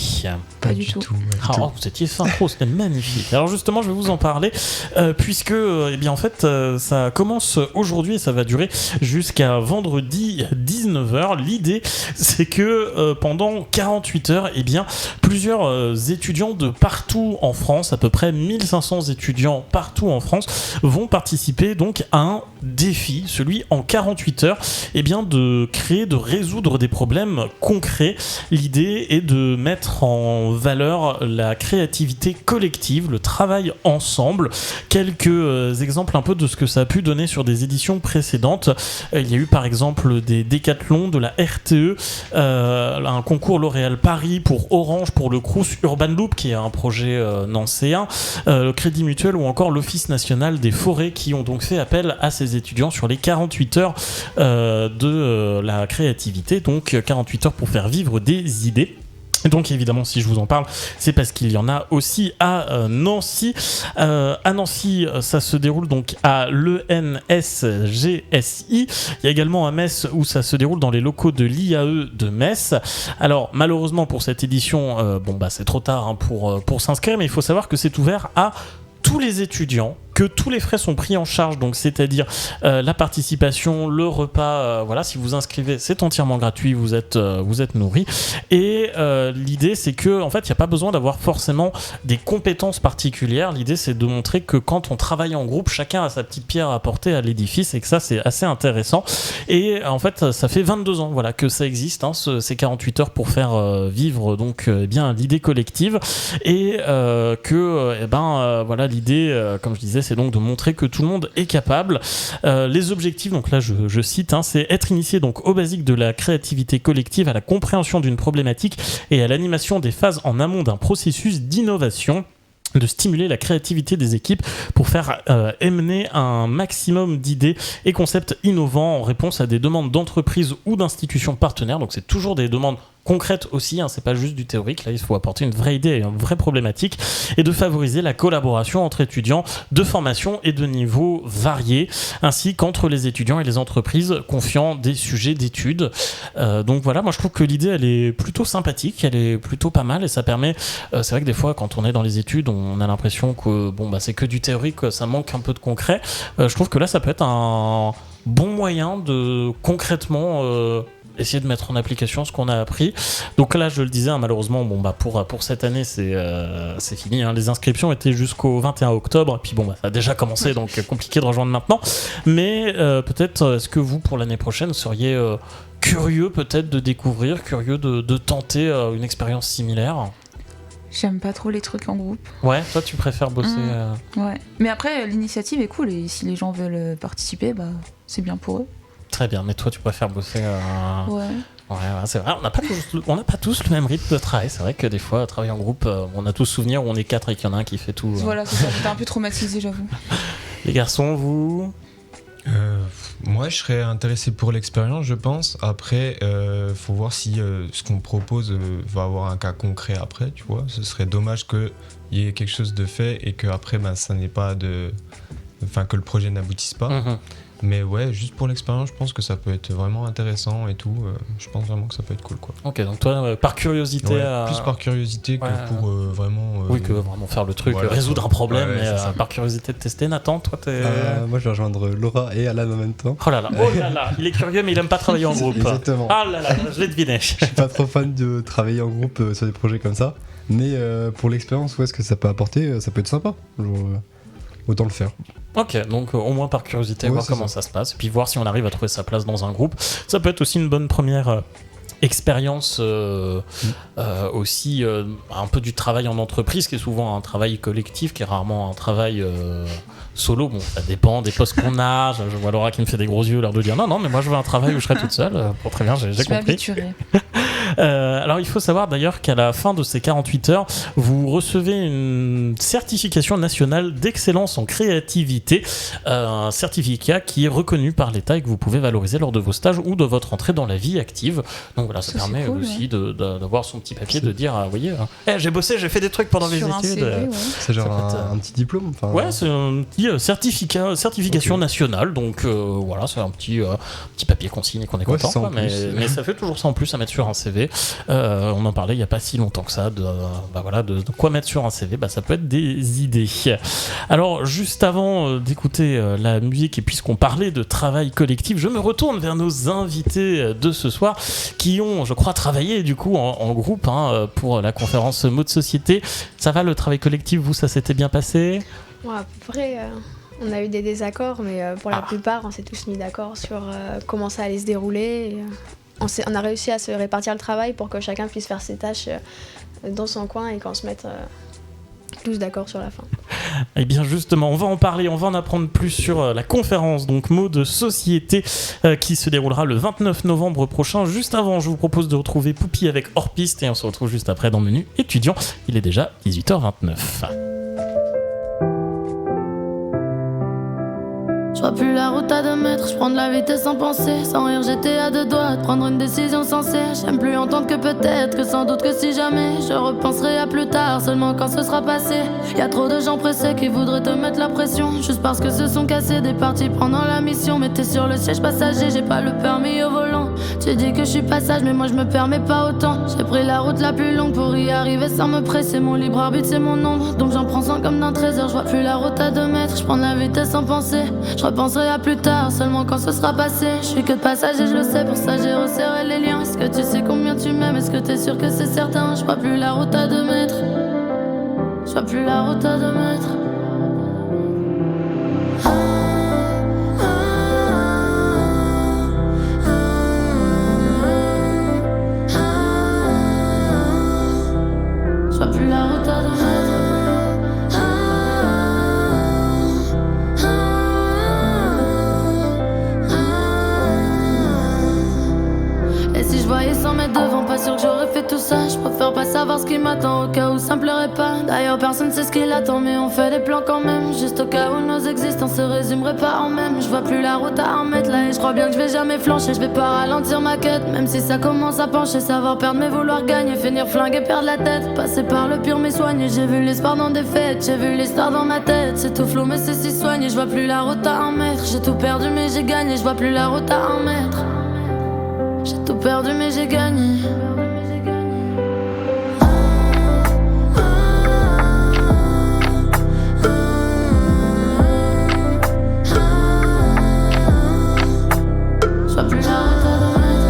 Pas du tout. Vous étiez synchro, c'était magnifique. Alors justement, je vais vous en parler, puisque en fait, ça commence aujourd'hui et ça va durer jusqu'à vendredi 19h. L'idée, c'est que pendant 48 heures, plusieurs étudiants de partout en France, à peu près 1500 étudiants partout en France, vont participer donc à un défi, celui en 48 heures, de créer, de résoudre des problèmes concrets. L'idée est de mettre en valeur la créativité collective, le travail ensemble. Quelques exemples un peu de ce que ça a pu donner sur des éditions précédentes. Il y a eu par exemple des décathlons, de la RTE, un concours L'Oréal Paris pour Orange, pour le Crous Urban Loop qui est un projet nancéen, le Crédit Mutuel ou encore l'Office National des Forêts qui ont donc fait appel à ces étudiants sur les 48 heures de la créativité, donc 48 heures pour faire vivre des idées. Et donc évidemment, si je vous en parle, c'est parce qu'il y en a aussi à Nancy. À Nancy, ça se déroule donc à l'ENSGSI. Il y a également à Metz où ça se déroule dans les locaux de l'IAE de Metz. Alors malheureusement pour cette édition, c'est trop tard pour s'inscrire, mais il faut savoir que c'est ouvert à tous les étudiants, que tous les frais sont pris en charge, donc c'est-à-dire la participation, le repas, voilà, si vous inscrivez, c'est entièrement gratuit, vous êtes nourri. Et l'idée, c'est que en fait, il n'y a pas besoin d'avoir forcément des compétences particulières. L'idée, c'est de montrer que quand on travaille en groupe, chacun a sa petite pierre à apporter à l'édifice, et que ça, c'est assez intéressant. Et en fait, ça fait 22 ans, voilà, que ça existe, hein, ces 48 heures pour faire vivre donc bien l'idée collective, et voilà, l'idée, comme je disais, c'est donc de montrer que tout le monde est capable. Les objectifs, donc là je cite, hein, c'est être initié donc au basique de la créativité collective, à la compréhension d'une problématique et à l'animation des phases en amont d'un processus d'innovation, de stimuler la créativité des équipes pour faire émener un maximum d'idées et concepts innovants en réponse à des demandes d'entreprises ou d'institutions partenaires. Donc c'est toujours des demandes concrètes aussi, hein, c'est pas juste du théorique, là il faut apporter une vraie idée et une vraie problématique, et de favoriser la collaboration entre étudiants de formation et de niveaux variés, ainsi qu'entre les étudiants et les entreprises confiant des sujets d'études. Donc voilà, moi je trouve que l'idée elle est plutôt sympathique, elle est plutôt pas mal, et ça permet, c'est vrai que des fois quand on est dans les études on a l'impression que c'est que du théorique, ça manque un peu de concret. Je trouve que là ça peut être un bon moyen de concrètement essayer de mettre en application ce qu'on a appris. Donc là, je le disais, hein, malheureusement, pour cette année, c'est fini. Hein. Les inscriptions étaient jusqu'au 21 octobre. Puis ça a déjà commencé, donc compliqué de rejoindre maintenant. Mais peut-être, est-ce que vous, pour l'année prochaine, seriez curieux peut-être de découvrir, curieux de tenter une expérience similaire ? J'aime pas trop les trucs en groupe. Ouais, toi tu préfères bosser... Ouais. Mais après, l'initiative est cool, et si les gens veulent participer, c'est bien pour eux. Très bien, mais toi tu préfères bosser... Ouais. Ouais, c'est vrai, on n'a pas tous le même rythme de travail. C'est vrai que des fois, travailler en groupe, on a tous souvenir où on est 4 et qu'il y en a un qui fait tout. Voilà, c'est ça, j'étais un peu traumatisé, j'avoue. Les garçons, vous Moi, je serais intéressé pour l'expérience, je pense. Après, faut voir si ce qu'on propose va avoir un cas concret après, tu vois. Ce serait dommage qu'il y ait quelque chose de fait et que après, ça n'ait pas de... Enfin, que le projet n'aboutisse pas. Mm-hmm. Mais ouais, juste pour l'expérience, je pense que ça peut être vraiment intéressant et tout. Je pense vraiment que ça peut être cool, quoi. Ok, donc toi, par curiosité... plus par curiosité que pour vraiment... Oui, que vraiment faire le truc, voilà, résoudre un problème, ouais, mais par curiosité de tester. Nathan, toi, t'es... Moi, je vais rejoindre Laura et Alan en même temps. Oh là là, il est curieux, mais il aime pas travailler en groupe. Exactement. Ah là là, je l'ai deviné. Je suis pas trop fan de travailler en groupe sur des projets comme ça. Mais pour l'expérience, ce que ça peut apporter, ça peut être sympa. Autant le faire. Ok, donc au moins par curiosité, voir comment ça se passe, et puis voir si on arrive à trouver sa place dans un groupe. Ça peut être aussi une bonne première expérience, aussi un peu du travail en entreprise, qui est souvent un travail collectif, qui est rarement un travail solo. Bon, ça dépend des postes qu'on a. Je vois Laura qui me fait des gros yeux, l'air de dire non, mais moi je veux un travail où je serai toute seule. Bon, très bien, j'ai compris. m'habituerai. Alors il faut savoir d'ailleurs qu'à la fin de ces 48 heures, vous recevez une certification nationale d'excellence en créativité, un certificat qui est reconnu par l'État et que vous pouvez valoriser lors de vos stages ou de votre entrée dans la vie active. Donc voilà, ça permet cool, aussi d'avoir son petit papier, de dire, vous voyez, j'ai bossé, j'ai fait des trucs pendant les études. CV, c'est genre un petit diplôme. Ouais, c'est un petit certification nationale. Donc voilà, c'est un petit papier qu'on signe et qu'on est content. Mais ça fait toujours ça en plus à mettre sur un CV. On en parlait il n'y a pas si longtemps que ça de quoi mettre sur un CV. Ça peut être des idées. Alors juste avant d'écouter la musique, et puisqu'on parlait de travail collectif, je me retourne vers nos invités de ce soir qui ont, je crois, travaillé du coup en groupe pour la conférence Mots de Société. Ça va, le travail collectif, vous, ça s'était bien passé? Ouais, à peu près. On a eu des désaccords, mais pour la plupart, on s'est tous mis d'accord sur comment ça allait se dérouler. On a réussi à se répartir le travail pour que chacun puisse faire ses tâches dans son coin et qu'on se mette tous d'accord sur la fin. Eh bien justement, on va en parler, on va en apprendre plus sur la conférence donc Mots de Société qui se déroulera le 29 novembre prochain. Juste avant, je vous propose de retrouver Poupie avec Hors Piste, et on se retrouve juste après dans Menu étudiant. Il est déjà 18h29. vois plus la route à 2 mètres, je prends de la vitesse sans penser. Sans rire j'étais à 2 doigts de prendre une décision sensée. J'aime plus entendre que peut-être, que sans doute, que si jamais je repenserai à plus tard, seulement quand ce sera passé. Y'a trop de gens pressés qui voudraient te mettre la pression, juste parce que se sont cassés des parties pendant la mission. Mais t'es sur le siège passager, j'ai pas le permis au volant. Tu dis que je suis passage mais moi je me permets pas autant. J'ai pris la route la plus longue pour y arriver sans me presser. Mon libre arbitre c'est mon ombre, donc j'en prends 100 comme d'un trésor. Je vois plus la route à 2 mètres, je prends de la vitesse sans penser. Je repenserai à plus tard, seulement quand ce sera passé. Je suis que de passage et je le sais, pour ça j'ai resserré les liens. Est-ce que tu sais combien tu m'aimes, est-ce que t'es sûr que c'est certain? Je vois plus la route à 2 mètres, je vois plus la route à 2 mètres. Je vois plus la route à 2 mètres. Et si je voyais 100 mètres devant, pas sûr que j'aurais fait tout ça. Je préfère pas savoir ce qui m'attend au cas où ça me plairait pas. D'ailleurs personne sait ce qu'il attend, mais on fait des plans quand même, juste au cas où nos existences se résumeraient pas en même. Je vois plus la route à 1 mètre là, et je crois bien que je vais jamais flancher. Je vais pas ralentir ma quête, même si ça commence à pencher. Savoir perdre mais vouloir gagner, finir flinguer, perdre la tête. Passer par le pire mais soigner, j'ai vu l'espoir dans des fêtes. J'ai vu l'histoire dans ma tête, c'est tout flou mais c'est si soigné. Je vois plus la route à 1 mètre, j'ai tout perdu mais j'ai gagné. Je vois plus la route à 1 mètre, j'ai tout perdu mais j'ai gagné. Je vois plus la route à 2 mètres.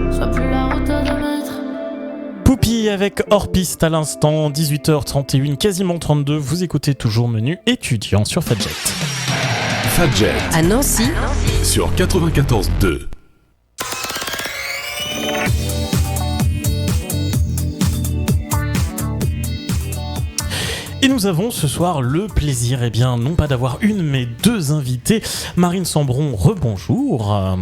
Je vois plus la route à 2 mètres. Je vois plus la route à 2 mètres. Poupie avec hors piste à l'instant, 18h31, quasiment 32. Vous écoutez toujours Menu étudiant sur Fadjet. Fadjet À Nancy, sur 94.2. Et nous avons ce soir le plaisir, eh bien, non pas d'avoir une, mais 2 invités. Marine Sambron, rebonjour.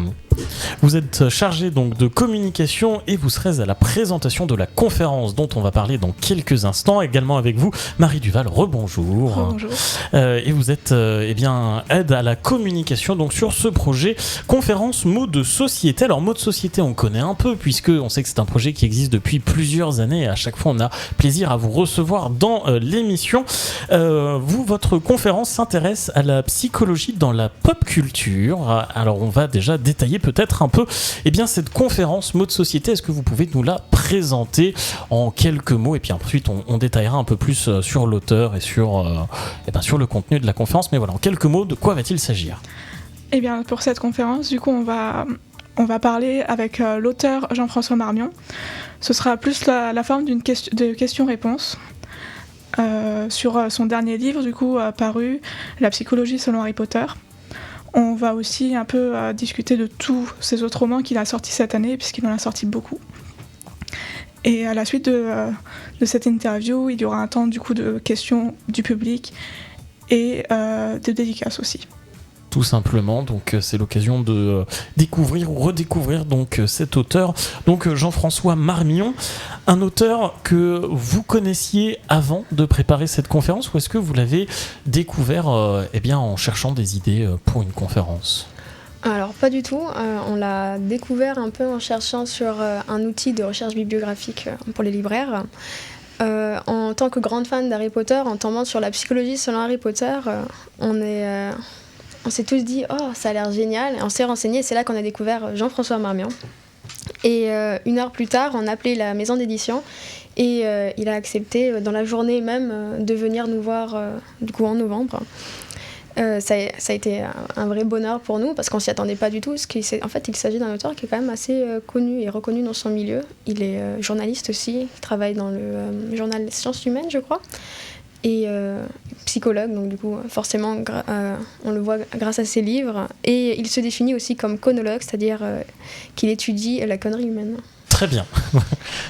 Vous êtes chargée donc de communication et vous serez à la présentation de la conférence dont on va parler dans quelques instants. Également avec vous, Marie Duval, rebonjour. Bonjour. Et vous êtes eh bien, aide à la communication donc sur ce projet conférence mots de société. Alors mots de société, on connaît un peu puisque on sait que c'est un projet qui existe depuis plusieurs années et à chaque fois on a plaisir à vous recevoir dans l'émission. Vous, votre conférence s'intéresse à la psychologie dans la pop culture. Alors on va déjà détailler peut-être un peu eh bien, cette conférence mots de société. Est-ce que vous pouvez nous la présenter en quelques mots et puis ensuite on détaillera un peu plus sur l'auteur et sur le contenu de la conférence. Mais voilà, en quelques mots, de quoi va-t-il s'agir? Eh bien, pour cette conférence, du coup, on va parler avec l'auteur Jean-François Marmion. Ce sera plus la forme de questions-réponses sur son dernier livre, du coup, paru, La psychologie selon Harry Potter. On va aussi un peu discuter de tous ces autres romans qu'il a sortis cette année, puisqu'il en a sorti beaucoup. Et à la suite de cette interview, il y aura un temps du coup de questions du public et de dédicaces aussi. Tout simplement, donc c'est l'occasion de découvrir ou redécouvrir donc cet auteur, donc Jean-François Marmion, un auteur que vous connaissiez avant de préparer cette conférence ou est-ce que vous l'avez découvert en cherchant des idées pour une conférence ? Alors pas du tout, on l'a découvert un peu en cherchant sur un outil de recherche bibliographique pour les libraires. En tant que grande fan d'Harry Potter, en tombant sur la psychologie selon Harry Potter, on s'est tous dit « Oh, ça a l'air génial !» et on s'est renseigné, c'est là qu'on a découvert Jean-François Marmion. Et 1 heure plus tard, on a appelé la maison d'édition et il a accepté dans la journée même de venir nous voir du coup en novembre. Ça a été un vrai bonheur pour nous parce qu'on s'y attendait pas du tout. En fait, il s'agit d'un auteur qui est quand même assez connu et reconnu dans son milieu. Il est journaliste aussi, il travaille dans le journal Sciences Humaines, je crois. et psychologue, donc du coup forcément on le voit grâce à ses livres, et il se définit aussi comme conologue, c'est-à-dire qu'il étudie la connerie humaine. Très bien.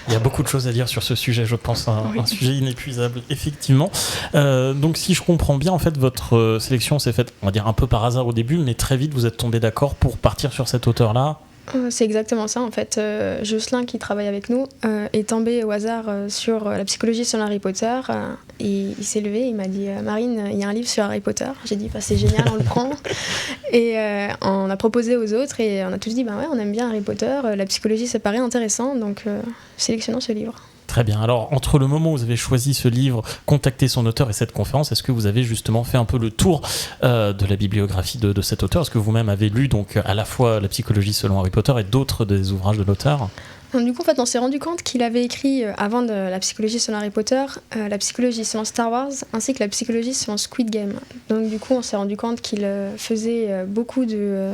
Il y a beaucoup de choses à dire sur ce sujet, je pense, un sujet inépuisable, effectivement. Donc si je comprends bien, en fait, votre sélection s'est faite, on va dire, un peu par hasard au début, mais très vite vous êtes tombé d'accord pour partir sur cet auteur-là. C'est exactement ça, en fait. Jocelyn, qui travaille avec nous, est tombé au hasard sur la psychologie selon Harry Potter, et il s'est levé, il m'a dit Marine, il y a un livre sur Harry Potter. J'ai dit c'est génial, on le prend. Et on a proposé aux autres, et on a tous dit ouais, on aime bien Harry Potter, la psychologie ça paraît intéressant, donc sélectionnons ce livre. Très bien. Alors, entre le moment où vous avez choisi ce livre, contacté son auteur et cette conférence, est-ce que vous avez justement fait un peu le tour de la bibliographie de cet auteur ? Est-ce que vous-même avez lu donc à la fois la psychologie selon Harry Potter et d'autres des ouvrages de l'auteur ? Du coup, en fait, on s'est rendu compte qu'il avait écrit, avant de la psychologie selon Harry Potter, la psychologie selon Star Wars, ainsi que la psychologie selon Squid Game. Donc, du coup, on s'est rendu compte qu'il faisait beaucoup de...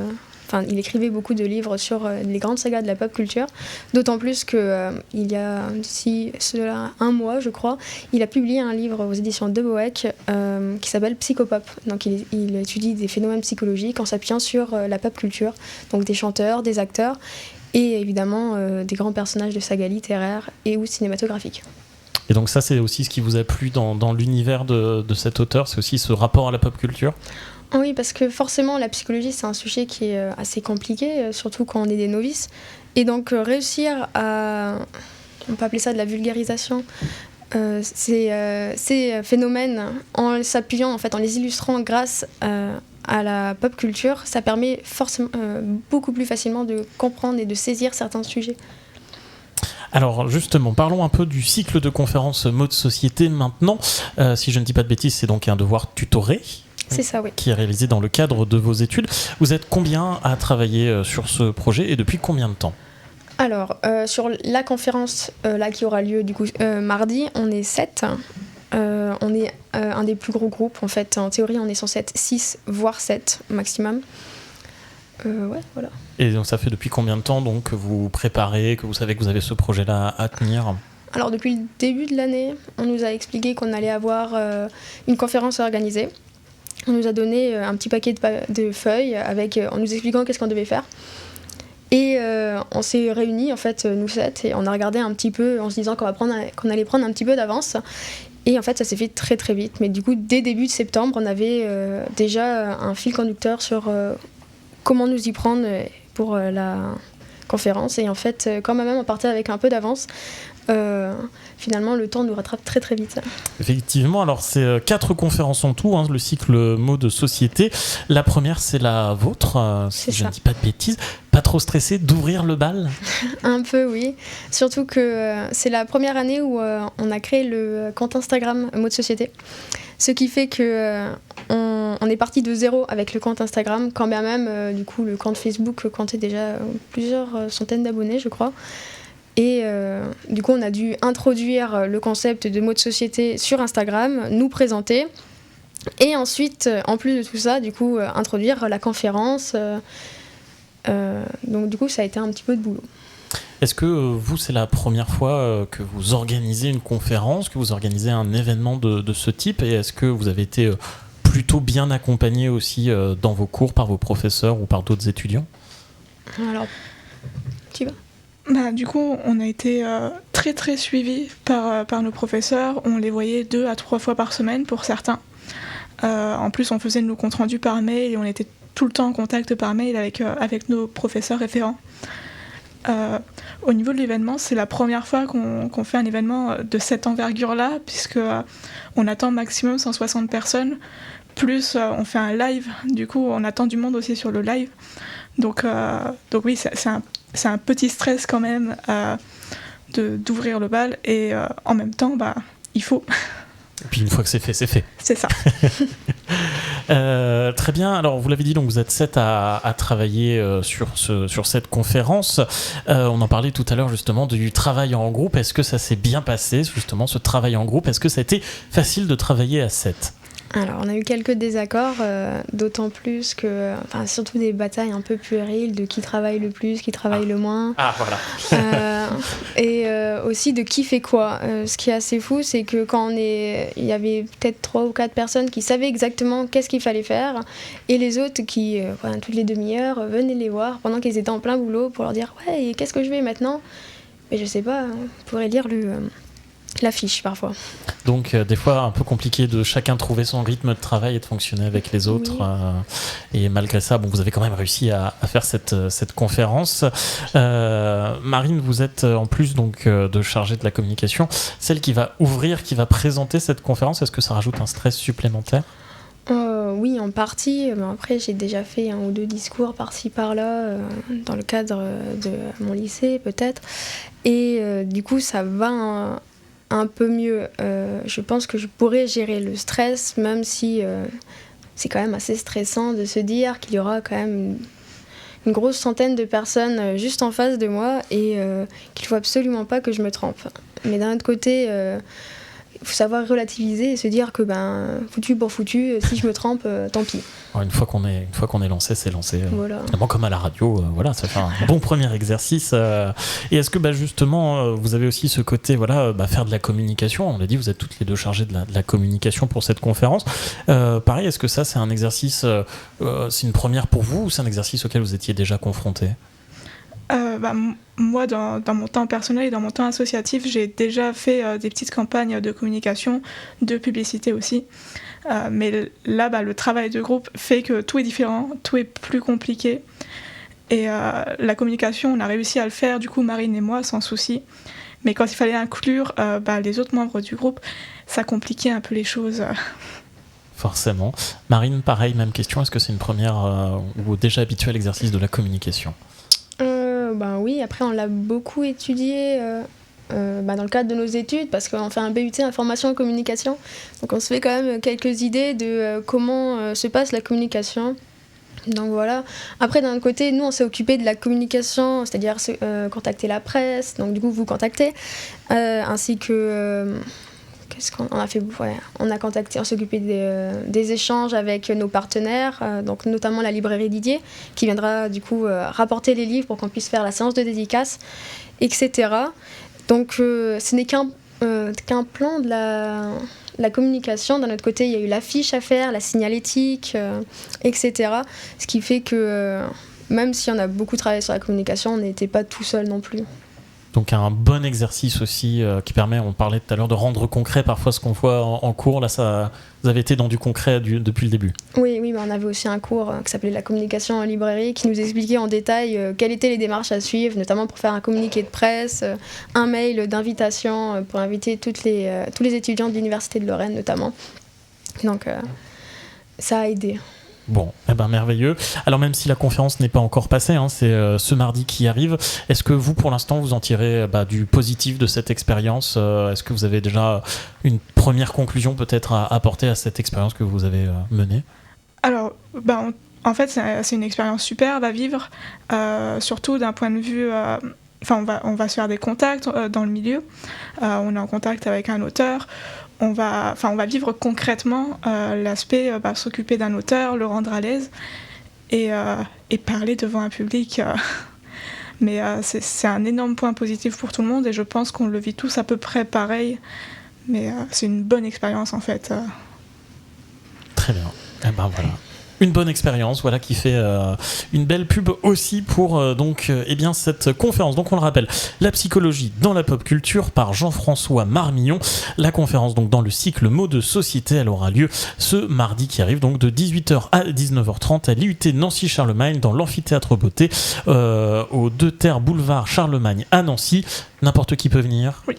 il écrivait beaucoup de livres sur les grandes sagas de la pop culture, d'autant plus qu'il y a d'ici cela un mois, je crois, il a publié un livre aux éditions de Boeck qui s'appelle Psychopop. Donc il étudie des phénomènes psychologiques en s'appuyant sur la pop culture, donc des chanteurs, des acteurs et évidemment des grands personnages de sagas littéraires et ou cinématographiques. Et donc ça, c'est aussi ce qui vous a plu dans l'univers de cet auteur, c'est aussi ce rapport à la pop culture ? Oui, parce que forcément, la psychologie, c'est un sujet qui est assez compliqué, surtout quand on est des novices. Et donc, réussir à... On peut appeler ça de la vulgarisation. Ces phénomènes, en s'appuyant, en fait, en les illustrant grâce à la pop culture, ça permet forcément beaucoup plus facilement de comprendre et de saisir certains sujets. Alors justement, parlons un peu du cycle de conférences Mots de Société maintenant. Si je ne dis pas de bêtises, c'est donc un devoir tutoré. C'est ça, oui. Qui est réalisé dans le cadre de vos études. Vous êtes combien à travailler sur ce projet et depuis combien de temps ? Alors, sur la conférence là, qui aura lieu du coup, mardi, on est 7. On est un des plus gros groupes. En fait, en théorie, on est censé être 6, voire 7 maximum. Ouais, voilà. Et donc, ça fait depuis combien de temps donc, que vous préparez, que vous savez que vous avez ce projet-là à tenir ? Alors, depuis le début de l'année, on nous a expliqué qu'on allait avoir une conférence organisée. On nous a donné un petit paquet de feuilles en nous expliquant qu'est-ce qu'on devait faire. Et on s'est réunis, en fait, nous 7, et on a regardé un petit peu en se disant qu'on allait prendre un petit peu d'avance. Et en fait, ça s'est fait très très vite. Mais du coup, dès début de septembre, on avait déjà un fil conducteur sur comment nous y prendre pour la conférence. Et en fait, quand même, on partait avec un peu d'avance. Finalement, le temps nous rattrape très très vite. Effectivement, alors c'est 4 conférences en tout, le cycle Mots de Société. La première, c'est la vôtre, si je ne dis pas de bêtises. Pas trop stressé d'ouvrir le bal ? Un peu, oui. Surtout que c'est la première année où on a créé le compte Instagram Mots de Société. Ce qui fait que on est parti de zéro avec le compte Instagram, quand bien même, du coup, le compte Facebook comptait déjà plusieurs centaines d'abonnés, je crois. Et du coup, on a dû introduire le concept de Mots de Société sur Instagram, nous présenter, et ensuite, en plus de tout ça, du coup, introduire la conférence. Donc du coup, ça a été un petit peu de boulot. Est-ce que vous, c'est la première fois que vous organisez une conférence, que vous organisez un événement de ce type, et est-ce que vous avez été plutôt bien accompagné aussi dans vos cours par vos professeurs ou par d'autres étudiants ? Alors, tu vas ? Du coup, on a été très très suivis par nos professeurs. On les voyait 2 à 3 fois par semaine pour certains. En plus, on faisait nos comptes rendus par mail et on était tout le temps en contact par mail avec nos professeurs référents. Au niveau de l'événement, c'est la première fois qu'on fait un événement de cette envergure-là, puisque on attend maximum 160 personnes, plus on fait un live. Du coup, on attend du monde aussi sur le live. Donc oui, c'est un petit stress quand même d'ouvrir le bal, et en même temps, il faut. Et puis une fois que c'est fait, c'est fait. C'est ça. Très bien. Alors vous l'avez dit, donc vous êtes 7 à travailler sur cette conférence. On en parlait tout à l'heure justement du travail en groupe. Est-ce que ça s'est bien passé justement, ce travail en groupe ? Est-ce que ça a été facile de travailler à 7 ? Alors, on a eu quelques désaccords, d'autant plus que, surtout des batailles un peu puériles de qui travaille le plus, qui travaille le moins. Ah, voilà. Et aussi de qui fait quoi. Ce qui est assez fou, c'est que il y avait peut-être 3 ou 4 personnes qui savaient exactement qu'est-ce qu'il fallait faire, et les autres qui, toutes les demi-heures, venaient les voir pendant qu'ils étaient en plein boulot pour leur dire « Ouais, et qu'est-ce que je vais maintenant ?» Mais je sais pas, on pourrait lire l'affiche parfois. Donc des fois un peu compliqué de chacun trouver son rythme de travail et de fonctionner avec les autres. Oui. Et malgré ça, vous avez quand même réussi à faire cette conférence. Marine, vous êtes en plus donc de chargée de la communication, celle qui va ouvrir, qui va présenter cette conférence. Est-ce que ça rajoute un stress supplémentaire ? Oui, en partie. Mais après, j'ai déjà fait 1 ou 2 discours par-ci par-là dans le cadre de mon lycée peut-être. Et du coup, ça va un peu mieux. Je pense que je pourrais gérer le stress, même si c'est quand même assez stressant de se dire qu'il y aura quand même une grosse centaine de personnes juste en face de moi et qu'il ne faut absolument pas que je me trompe. Mais d'un autre côté, il faut savoir relativiser et se dire que foutu pour foutu, si je me trompe, tant pis. Alors, une fois qu'on est lancé, c'est lancé. Voilà. Comme à la radio, ça fait un bon premier exercice. Et est-ce que justement, vous avez aussi ce côté, faire de la communication. On l'a dit, vous êtes toutes les deux chargées de la communication pour cette conférence. Pareil, est-ce que ça, c'est un exercice, c'est une première pour vous, ou c'est un exercice auquel vous étiez déjà confronté ? Moi, dans mon temps personnel et dans mon temps associatif, j'ai déjà fait des petites campagnes de communication, de publicité aussi. Mais là, le travail de groupe fait que tout est différent, tout est plus compliqué. Et la communication, on a réussi à le faire, du coup, Marine et moi, sans souci. Mais quand il fallait inclure les autres membres du groupe, ça compliquait un peu les choses. Forcément. Marine, pareil, même question. Est-ce que c'est une première ou déjà habituée à l'exercice de la communication ? Oui, après on l'a beaucoup étudié dans le cadre de nos études parce qu'on fait un BUT information et communication, donc on se fait quand même quelques idées de comment se passe la communication. Donc voilà. Après d'un autre côté, nous on s'est occupé de la communication, c'est-à-dire contacter la presse, donc du coup vous contactez, ainsi que qu'est-ce qu'on a fait ? On s'est occupé des échanges avec nos partenaires, donc notamment la librairie Didier, qui viendra du coup rapporter les livres pour qu'on puisse faire la séance de dédicace, etc. Donc ce n'est qu'un plan de la communication. D'un autre côté, il y a eu l'affiche à faire, la signalétique, etc. Ce qui fait que même si on a beaucoup travaillé sur la communication, on n'était pas tout seul non plus. Donc un bon exercice aussi qui permet, on parlait tout à l'heure, de rendre concret parfois ce qu'on voit en cours. Là, vous avez été dans du concret depuis le début. Oui, mais on avait aussi un cours qui s'appelait la communication en librairie qui nous expliquait en détail quelles étaient les démarches à suivre, notamment pour faire un communiqué de presse, un mail d'invitation pour inviter tous les étudiants de l'Université de Lorraine notamment. Donc ça a aidé. Bon, merveilleux. Alors même si la conférence n'est pas encore passée, c'est ce mardi qui arrive, est-ce que vous, pour l'instant, vous en tirez du positif de cette expérience ? Est-ce que vous avez déjà une première conclusion peut-être à apporter à cette expérience que vous avez menée ? Alors, en fait, c'est une expérience superbe à vivre, surtout d'un point de vue... on va se faire des contacts dans le milieu, on est en contact avec un auteur. On va vivre concrètement l'aspect s'occuper d'un auteur, le rendre à l'aise et parler devant un public. Mais c'est un énorme point positif pour tout le monde et je pense qu'on le vit tous à peu près pareil. Mais c'est une bonne expérience en fait. Très bien. Voilà. Une bonne expérience, qui fait une belle pub aussi pour cette conférence. Donc on le rappelle, la psychologie dans la pop culture par Jean-François Marmillon. La conférence donc dans le cycle Mots de société, elle aura lieu ce mardi qui arrive donc de 18h à 19h30 à l'IUT Nancy-Charlemagne dans l'amphithéâtre Beauté au 2 Terres boulevard Charlemagne à Nancy. N'importe qui peut venir. Oui.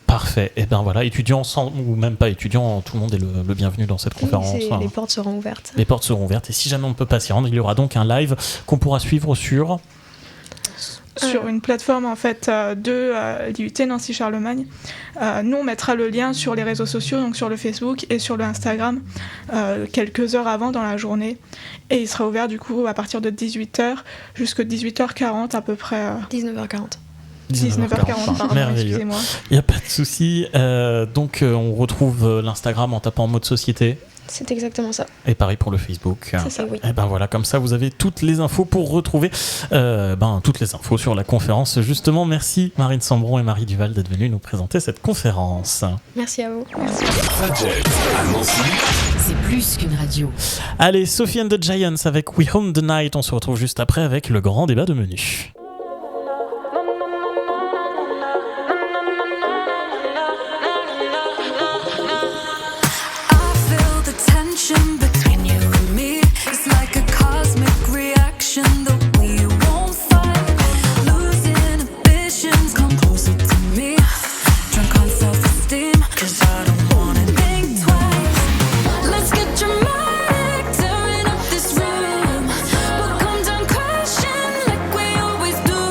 Parfait. Et étudiants ou même pas étudiants, tout le monde est le bienvenu dans cette conférence. Les portes seront ouvertes. Les portes seront ouvertes et si jamais on ne peut pas s'y rendre, il y aura donc un live qu'on pourra suivre sur une plateforme en fait de l'IUT Nancy Charlemagne. Nous on mettra le lien sur les réseaux sociaux, donc sur le Facebook et sur le Instagram quelques heures avant dans la journée et il sera ouvert du coup à partir de 18h jusqu'à 18h40 à peu près. 19h40. 19h40, merveilleux. excusez-moi. Il n'y a pas de souci. Donc, on retrouve l'Instagram en tapant Mode Société. C'est exactement ça. Et pareil pour le Facebook. C'est ça, oui. Et ben voilà, comme ça, vous avez toutes les infos pour retrouver toutes les infos sur la conférence. Justement, merci Marine Sambron et Marie Duval d'être venues nous présenter cette conférence. Merci à vous. Fadjet à Nancy. C'est plus qu'une radio. Allez, Sophie and the Giants avec We Own the Night. On se retrouve juste après avec le grand débat de menu. Between you and me, it's like a cosmic reaction that we won't fight. Losing inhibitions, come closer to me. Drunk on self-esteem, 'cause I don't wanna think twice. Let's get dramatic, tearing up this room. We'll come down crashing like we always do.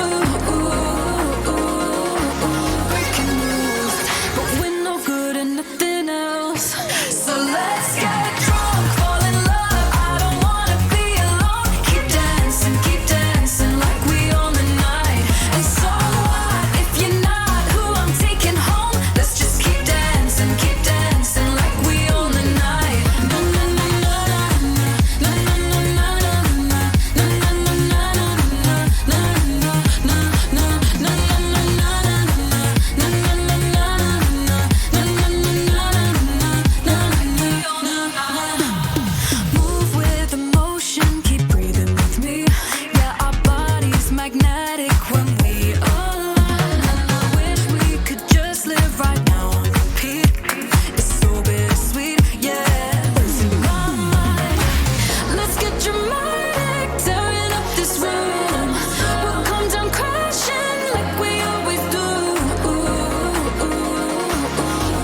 Breaking rules, but we're no good at nothing else. So let's get drunk, fall in love. I don't wanna be alone. Keep dancing like we own the night. And so what if you're not who I'm taking home? Let's just keep dancing like we own the night. Na na na na na na na na na na Move with emotion, keep breathing with me. Yeah, our bodies magnetic when we align. I wish we could just live right now on repeat. It's so bittersweet, yeah, losing my mind. Let's get dramatic, tearing up this room. We'll come down crashing like we always do.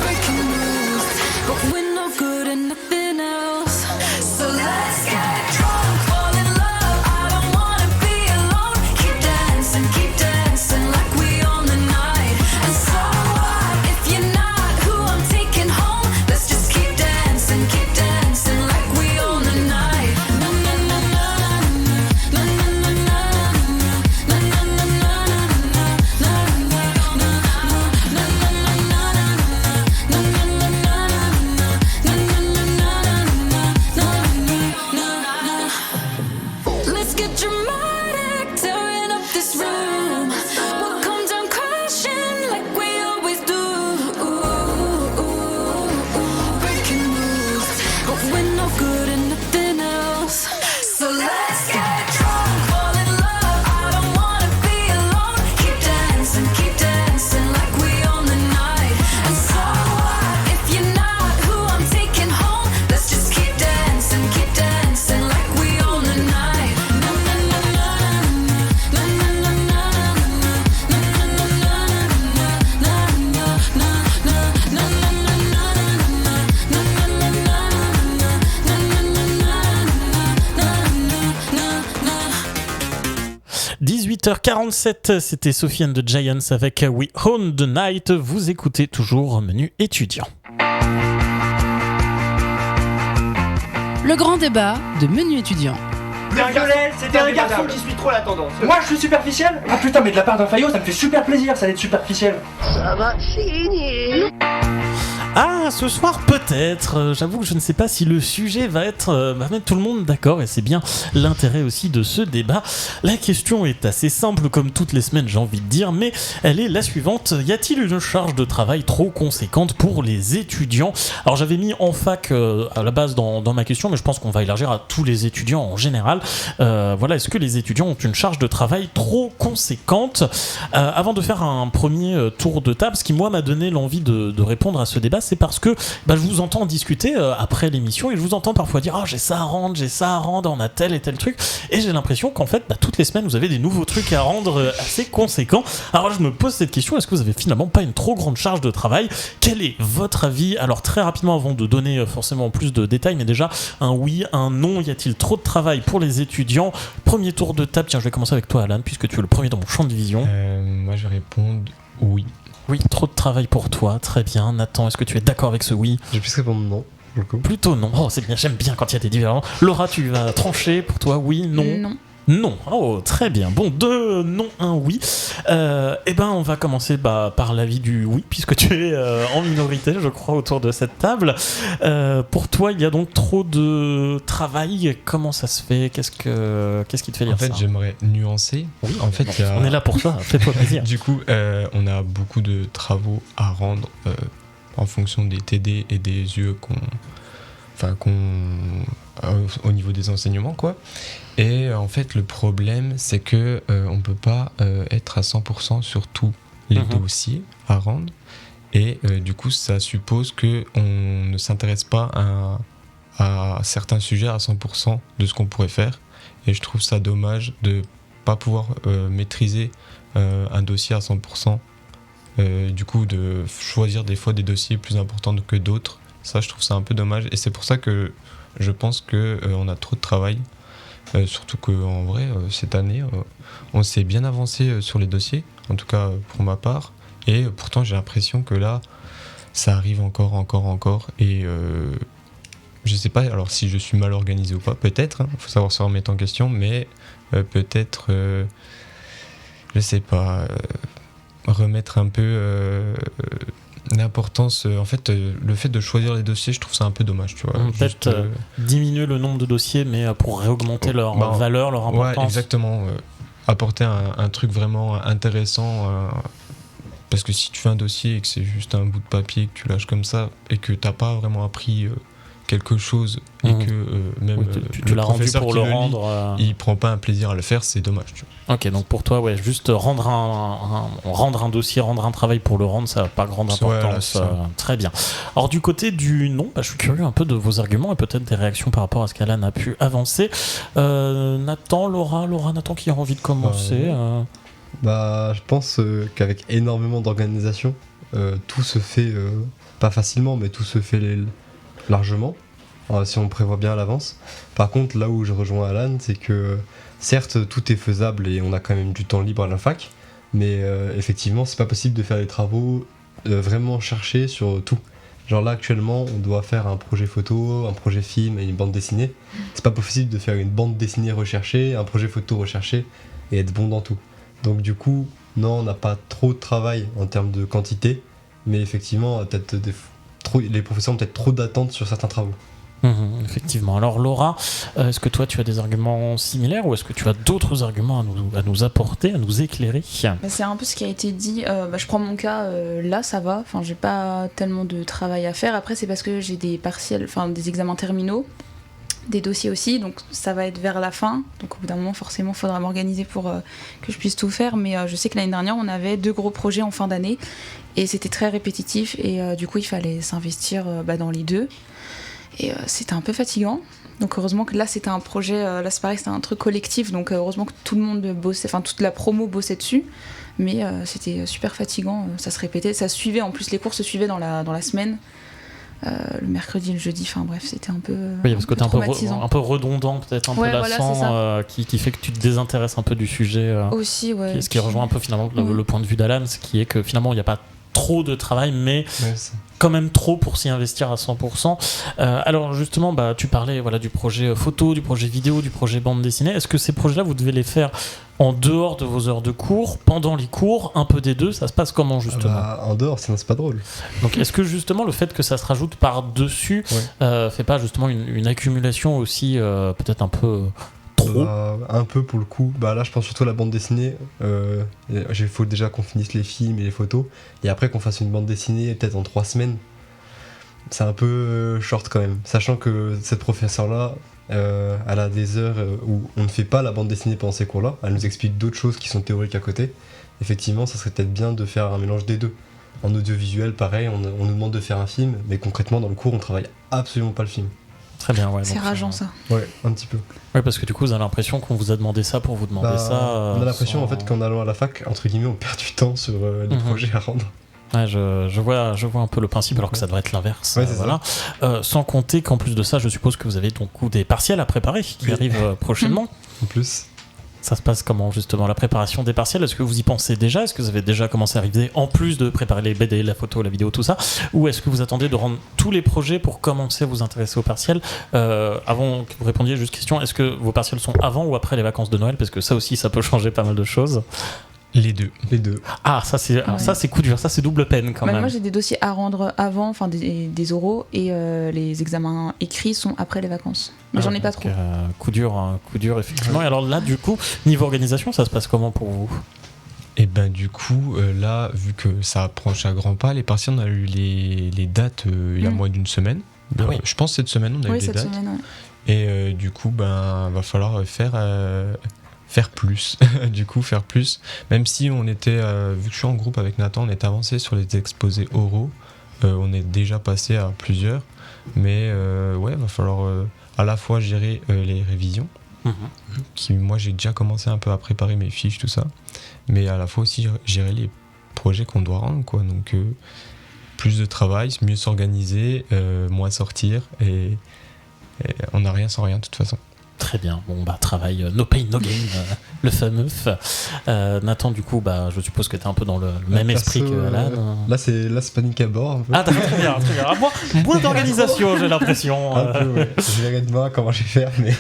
Breaking rules, but we're no good at nothing else. So let's get drunk, fall in love. I don't wanna be alone. Keep dancing like we own the night. And so what if you're not who I'm taking home? Let's just keep dancing like we own the night. Na na na na na na na na na na na Let's get dramatic, tearing up this room. We'll come down crashing like we always do. Breaking rules, but we're no good at nothing else. So let's get drunk, fall in love. I don't wanna be alone. Keep dancing like we own the night. And so what if you're not who I'm taking home? Let's just keep dancing like we own the night. Na na na na na na na na na na na 18h47, c'était Sophie and the Giants avec We Own the Night. Vous écoutez toujours Menu étudiant. Le grand débat de Menu étudiant. Lionel, c'était un garçon qui suit trop la tendance. Moi je suis superficiel? Ah putain, mais de la part d'un faillot, ça me fait super plaisir ça d'être superficiel. Ça va finir. Ah, ce soir peut-être. J'avoue que je ne sais pas si le sujet va mettre tout le monde d'accord, et c'est bien l'intérêt aussi de ce débat. La question est assez simple, comme toutes les semaines j'ai envie de dire, mais elle est la suivante. Y a-t-il une charge de travail trop conséquente pour les étudiants? Alors j'avais mis en fac à la base dans ma question, mais je pense qu'on va élargir à tous les étudiants en général. Voilà, est-ce que les étudiants ont une charge de travail trop conséquente? Avant de faire un premier tour de table, ce qui moi m'a donné l'envie de répondre à ce débat, c'est parce que je vous entends discuter après l'émission, et je vous entends parfois dire j'ai ça à rendre, on a tel et tel truc, et j'ai l'impression qu'en fait toutes les semaines vous avez des nouveaux trucs à rendre assez conséquents. Alors je me pose cette question, est-ce que vous avez finalement pas une trop grande charge de travail? Quel est votre avis? Alors très rapidement, avant de donner forcément plus de détails, mais déjà un oui, un non, y a-t-il trop de travail pour les étudiants? Premier tour de table, tiens, je vais commencer avec toi Alan, puisque tu es le premier dans mon champ de vision. Moi je vais répondre oui. Oui, trop de travail pour toi, très bien. Nathan, est-ce que tu es d'accord avec ce oui? Je vais plus répondre non. Plutôt non. Oh, c'est bien, j'aime bien quand il y a des différences. Laura, tu vas trancher pour toi, oui, non? Non. Non. Oh, très bien. Bon, 2 non, 1 oui. On va commencer par l'avis du oui, puisque tu es en minorité, je crois, autour de cette table. Pour toi, il y a donc trop de travail. Comment ça se fait ? Qu'est-ce qui te fait dire ça ? En fait, j'aimerais nuancer. Oui, en fait, on est là pour ça. Fais-toi plaisir. Du coup, on a beaucoup de travaux à rendre en fonction des TD et des UE au niveau des enseignements, quoi. Et en fait, le problème, c'est que on peut pas être à 100% sur tous les dossiers à rendre. Et du coup, ça suppose qu'on ne s'intéresse pas à certains sujets à 100% de ce qu'on pourrait faire. Et je trouve ça dommage de pas pouvoir maîtriser un dossier à 100%. Du coup, de choisir des fois des dossiers plus importants que d'autres. Ça, je trouve ça un peu dommage. Et c'est pour ça que je pense qu'on a trop de travail. Surtout qu'en vrai, cette année, on s'est bien avancé sur les dossiers, en tout cas pour ma part. Et pourtant, j'ai l'impression que là, ça arrive encore. Et je sais pas alors si je suis mal organisé ou pas, peut-être. Faut savoir se remettre en question, mais peut-être, je sais pas, remettre un peu l'importance. En fait, le fait de choisir les dossiers, je trouve ça un peu dommage, tu vois. Peut-être diminuer le nombre de dossiers, mais pour réaugmenter leur valeur, leur importance. Ouais, exactement. Apporter un truc vraiment intéressant. Parce que si tu fais un dossier et que c'est juste un bout de papier que tu lâches comme ça et que t'as pas vraiment appris quelque chose et que même tu l'as rendu pour le rendre, il prend pas un plaisir à le faire, c'est dommage, tu vois. Ok, donc pour toi, ouais, juste rendre un dossier, rendre un travail pour le rendre, ça n'a pas grande importance. Très bien. Alors du côté du non, je suis curieux un peu de vos arguments et peut-être des réactions par rapport à ce qu'Alan a pu avancer. Nathan, Laura, Nathan qui a envie de commencer. Je pense qu'avec énormément d'organisation, tout se fait, pas facilement, mais tout se fait largement, si on prévoit bien à l'avance. Par contre, là où je rejoins Alan, c'est que certes, tout est faisable et on a quand même du temps libre à la fac, mais effectivement, c'est pas possible de faire les travaux vraiment cherchés sur tout. Genre là, actuellement, on doit faire un projet photo, un projet film et une bande dessinée. C'est pas possible de faire une bande dessinée recherchée, un projet photo recherché et être bon dans tout. Donc du coup, non, on n'a pas trop de travail en termes de quantité, mais effectivement, peut-être les professeurs ont peut-être trop d'attentes sur certains travaux. Effectivement. Alors Laura, est-ce que toi tu as des arguments similaires ou est-ce que tu as d'autres arguments à nous apporter, à nous éclairer ? C'est un peu ce qui a été dit. Je prends mon cas, là ça va, j'ai pas tellement de travail à faire. Après c'est parce que j'ai des partiels, des examens terminaux, des dossiers aussi, donc ça va être vers la fin. Donc au bout d'un moment forcément il faudra m'organiser pour que je puisse tout faire. Mais je sais que l'année dernière on avait 2 gros projets en fin d'année et c'était très répétitif et du coup il fallait s'investir dans les 2. Et c'était un peu fatigant. Donc heureusement que là c'était un projet, là c'est pareil, c'était un truc collectif, donc heureusement que tout le monde bossait, toute la promo bossait dessus. Mais c'était super fatigant, ça se répétait, ça se suivait, en plus les cours se suivaient dans la semaine. Le mercredi, le jeudi, bref, c'était un peu oui, parce que t'es traumatisant. un peu redondant, peut-être un peu lassant, qui fait que tu te désintéresses un peu du sujet. Aussi, ouais. Ce qui rejoint un peu finalement le point de vue d'Alan, ce qui est que finalement il n'y a pas trop de travail, mais quand même trop pour s'y investir à 100%. Alors justement, tu parlais du projet photo, du projet vidéo, du projet bande dessinée. Est-ce que ces projets-là, vous devez les faire en dehors de vos heures de cours, pendant les cours, un peu des deux? Ça se passe comment justement? En dehors, sinon c'est pas drôle. Donc est-ce que justement le fait que ça se rajoute par-dessus fait pas justement une accumulation aussi peut-être un peu trop? Un peu pour le coup. Là je pense surtout à la bande dessinée. Il faut déjà qu'on finisse les films et les photos et après qu'on fasse une bande dessinée peut-être en 3 semaines. C'est un peu short quand même, sachant que cette professeure-là elle a des heures où on ne fait pas la bande dessinée pendant ces cours-là, elle nous explique d'autres choses qui sont théoriques à côté. Effectivement, ça serait peut-être bien de faire un mélange des deux. En audiovisuel, pareil, on nous demande de faire un film, mais concrètement dans le cours on travaille absolument pas le film. Très bien, c'est rageant ça. Ouais, un petit peu. Ouais, parce que du coup vous avez l'impression qu'on vous a demandé ça pour vous demander ça. On a l'impression en fait qu'en allant à la fac, entre guillemets, on perd du temps sur les projets à rendre. Ouais, je vois un peu le principe, alors que ça devrait être l'inverse. Ouais, voilà. Sans compter qu'en plus de ça, je suppose que vous avez donc des partiels à préparer qui arrivent prochainement. En plus. Ça se passe comment justement la préparation des partiels? Est-ce que vous y pensez déjà? Est-ce que vous avez déjà commencé à réviser en plus de préparer les BD, la photo, la vidéo, tout ça? Ou est-ce que vous attendez de rendre tous les projets pour commencer à vous intéresser aux partiels? Avant que vous répondiez, juste question, est-ce que vos partiels sont avant ou après les vacances de Noël? Parce que ça aussi, ça peut changer pas mal de choses. Les deux. Ah, ça c'est coup dur, ça c'est double peine quand même. Moi j'ai des dossiers à rendre avant, enfin des oraux, et les examens écrits sont après les vacances. Mais j'en ai pas trop. Coup dur effectivement. Et alors là, du coup, niveau organisation, ça se passe comment pour vous? Et ben du coup, là, vu que ça approche à grands pas, les partiels, on a eu les dates il y a moins d'une semaine. Oui. Je pense cette semaine, on a eu des dates. Semaine, ouais. Et du coup, va falloir faire plus. Du coup, faire plus. Même si on était, vu que je suis en groupe avec Nathan, on est avancé sur les exposés oraux. On est déjà passé à plusieurs. Mais va falloir à la fois gérer les révisions. Moi, j'ai déjà commencé un peu à préparer mes fiches, tout ça. Mais à la fois aussi gérer les projets qu'on doit rendre, quoi. Donc, plus de travail, mieux s'organiser, moins sortir. Et on n'a rien sans rien, de toute façon. Très bien, travail, no pain, no gain, le fameux. Nathan, du coup, je suppose que tu es un peu dans le même esprit que Alan. Là, c'est panique à bord. Un peu. Ah, très bien. Moins d'organisation, j'ai l'impression. Un peu, ouais. Je verrai demain comment je vais faire, mais.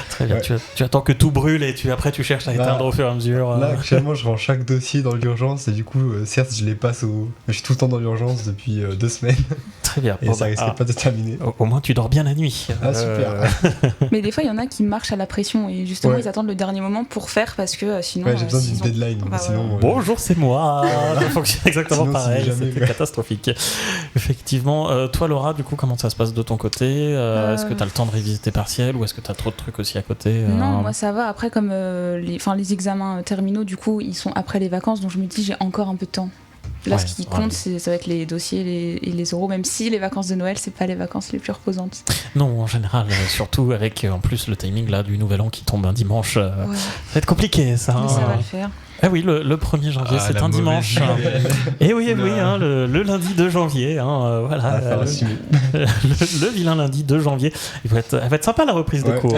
Très bien. Ouais. Tu attends que tout brûle et après tu cherches à éteindre au fur et à mesure. Là, actuellement, je rends chaque dossier dans l'urgence et du coup, certes, je les passe je suis tout le temps dans l'urgence depuis 2 semaines. Très bien. Et ça risque pas de terminer. Au moins, tu dors bien la nuit. Ah, super. Mais des fois, il y en a qui marchent à la pression et justement, ils attendent le dernier moment pour faire parce que sinon. Ouais, j'ai besoin d'une deadline. Sinon, bonjour, c'est moi. Ça fonctionne exactement sinon, pareil. C'était catastrophique. Effectivement. Toi, Laura, du coup, comment ça se passe de ton côté? Est-ce que tu as le temps de réviser tes partiels ou est-ce que tu as trop de trucs aussi à côté? Non, moi ça va. Après, comme les examens terminaux, du coup, ils sont après les vacances, donc je me dis j'ai encore un peu de temps. Là, ce qui compte, ça va être les dossiers et les oraux, même si les vacances de Noël, c'est pas les vacances les plus reposantes. Non, en général, surtout avec en plus le timing là du Nouvel An qui tombe un dimanche, ça va être compliqué ça. Mais ça va le faire. Ah oui, le 1er janvier, c'est un dimanche. Et oui, le lundi 2 janvier. Voilà, le vilain lundi 2 janvier. Elle va être sympa la reprise de cours.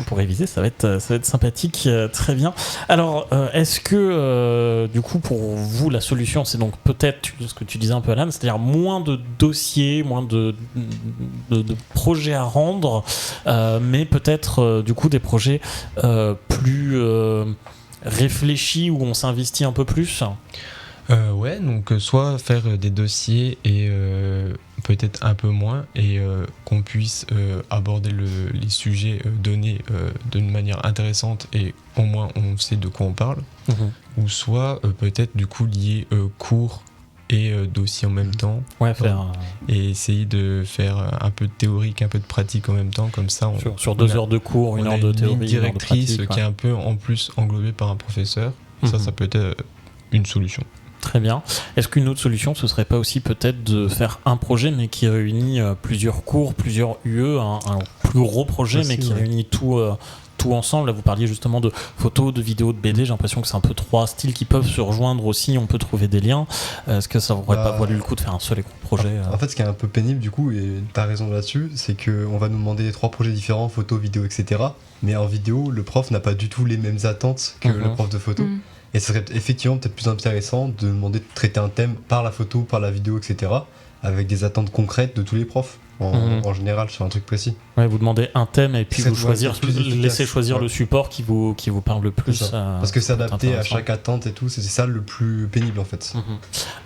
Pour réviser, ça va être sympathique. Très bien. Alors, est-ce que, du coup, pour vous, la solution, c'est donc peut-être ce que tu disais un peu, Alan, c'est-à-dire moins de dossiers, moins de projets à rendre, mais peut-être, du coup, des projets plus réfléchis où on s'investit un peu plus? Donc soit faire des dossiers et peut-être un peu moins et qu'on puisse aborder les sujets donnés d'une manière intéressante et au moins on sait de quoi on parle, ou soit peut-être du coup lier cours et dossier en même temps, et essayer de faire un peu de théorique, un peu de pratique en même temps, comme ça sur 2 heures de cours, 1 heure de théorie, une directrice pratique, qui est un peu en plus englobée par un professeur. Ça peut être une solution. Très bien. Est-ce qu'une autre solution, ce serait pas aussi peut-être de faire un projet mais qui réunit plusieurs cours, plusieurs UE, un plus gros projet mais qui réunit tout ensemble? Là, vous parliez justement de photos, de vidéos, de BD. J'ai l'impression que c'est un peu 3 styles qui peuvent se rejoindre aussi. On peut trouver des liens. Est-ce que ça n'aurait pas valu le coup de faire un seul et gros projet? En fait, ce qui est un peu pénible du coup, et tu as raison là-dessus, c'est qu'on va nous demander 3 projets différents, photos, vidéos, etc. Mais en vidéo, le prof n'a pas du tout les mêmes attentes que le prof de photo. Et ce serait effectivement peut-être plus intéressant de demander de traiter un thème par la photo, par la vidéo, etc. avec des attentes concrètes de tous les profs. En général sur un truc précis. Ouais, vous demandez un thème et puis vous laissez choisir le support qui vous parle le plus. Parce que c'est adapté à chaque attente et tout, c'est ça le plus pénible en fait.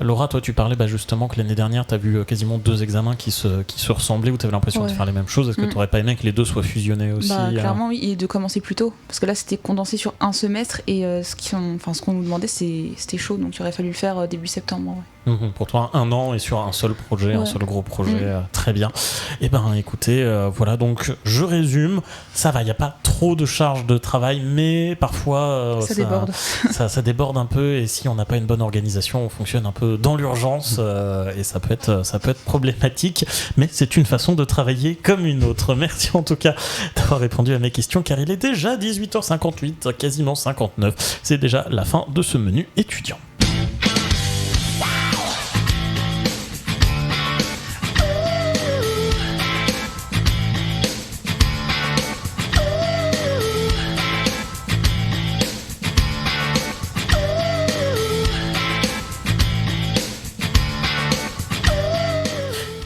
Laura, toi tu parlais justement que l'année dernière tu as vu quasiment 2 examens qui se ressemblaient, où tu avais l'impression de faire les mêmes choses. Est-ce que tu n'aurais pas aimé que les 2 soient fusionnés aussi? Clairement oui, et de commencer plus tôt. Parce que là c'était condensé sur un semestre et ce qu'on nous demandait c'était chaud, donc il aurait fallu le faire début septembre. Pour toi, 1 an et sur un seul projet, un seul gros projet, très bien. Et écoutez, voilà, donc je résume, ça va, il n'y a pas trop de charge de travail, mais parfois ça déborde. ça déborde un peu, et si on n'a pas une bonne organisation, on fonctionne un peu dans l'urgence, et ça peut être problématique, mais c'est une façon de travailler comme une autre. Merci en tout cas d'avoir répondu à mes questions, car il est déjà 18h58, quasiment 59, c'est déjà la fin de ce menu étudiant.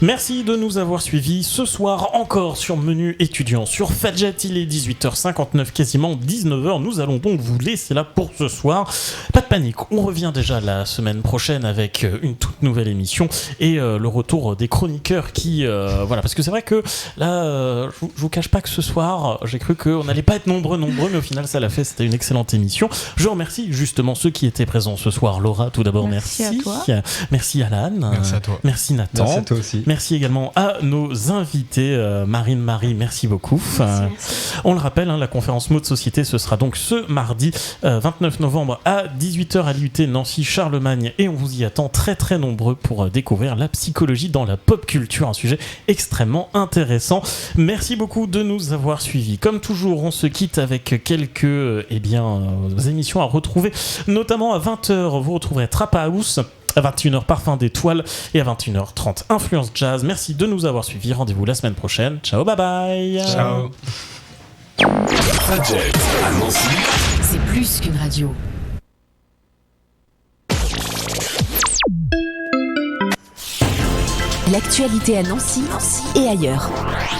Merci de nous avoir suivis ce soir encore sur Menu étudiant sur Fadjet. Il est 18h59, quasiment 19h. Nous allons donc vous laisser là pour ce soir. Pas de panique, on revient déjà la semaine prochaine avec une toute nouvelle émission et le retour des chroniqueurs qui... voilà, parce que c'est vrai que là, je vous cache pas que ce soir, j'ai cru qu'on n'allait pas être nombreux, mais au final ça l'a fait, c'était une excellente émission. Je remercie justement ceux qui étaient présents ce soir. Laura, tout d'abord, merci. À toi. Merci Alan. Merci à toi. Merci Nathan. Merci à toi aussi. Merci également à nos invités, Marine, Marie, merci beaucoup. Merci. On le rappelle, la conférence Mots de Société, ce sera donc ce mardi 29 novembre à 18h à l'IUT Nancy Charlemagne et on vous y attend très très nombreux pour découvrir la psychologie dans la pop culture, un sujet extrêmement intéressant. Merci beaucoup de nous avoir suivis. Comme toujours, on se quitte avec quelques émissions à retrouver, notamment à 20h, vous retrouverez Trap House. À 21h, Parfum d'étoiles et à 21h30, Influence Jazz. Merci de nous avoir suivis. Rendez-vous la semaine prochaine. Ciao, bye bye. Ciao. Fadjet à Nancy. C'est plus qu'une radio. L'actualité à Nancy et ailleurs.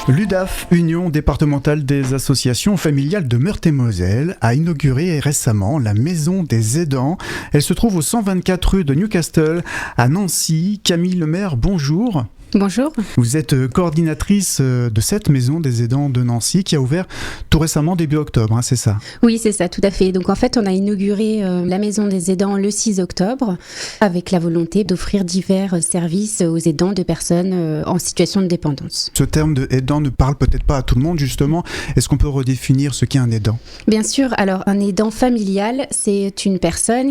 L'UDAF, Union départementale des associations familiales de Meurthe-et-Moselle, a inauguré récemment la Maison des aidants. Elle se trouve au 124 rue de Newcastle, à Nancy. Camille Lemaire, bonjour. Bonjour. Vous êtes coordinatrice de cette Maison des aidants de Nancy qui a ouvert tout récemment début octobre, c'est ça? Oui, c'est ça, tout à fait. Donc en fait, on a inauguré la Maison des aidants le 6 octobre avec la volonté d'offrir divers services aux aidants de personnes en situation de dépendance. Ce terme de aidant ne parle peut-être pas à tout le monde justement. Est-ce qu'on peut redéfinir ce qu'est un aidant? Bien sûr. Alors un aidant familial, c'est une personne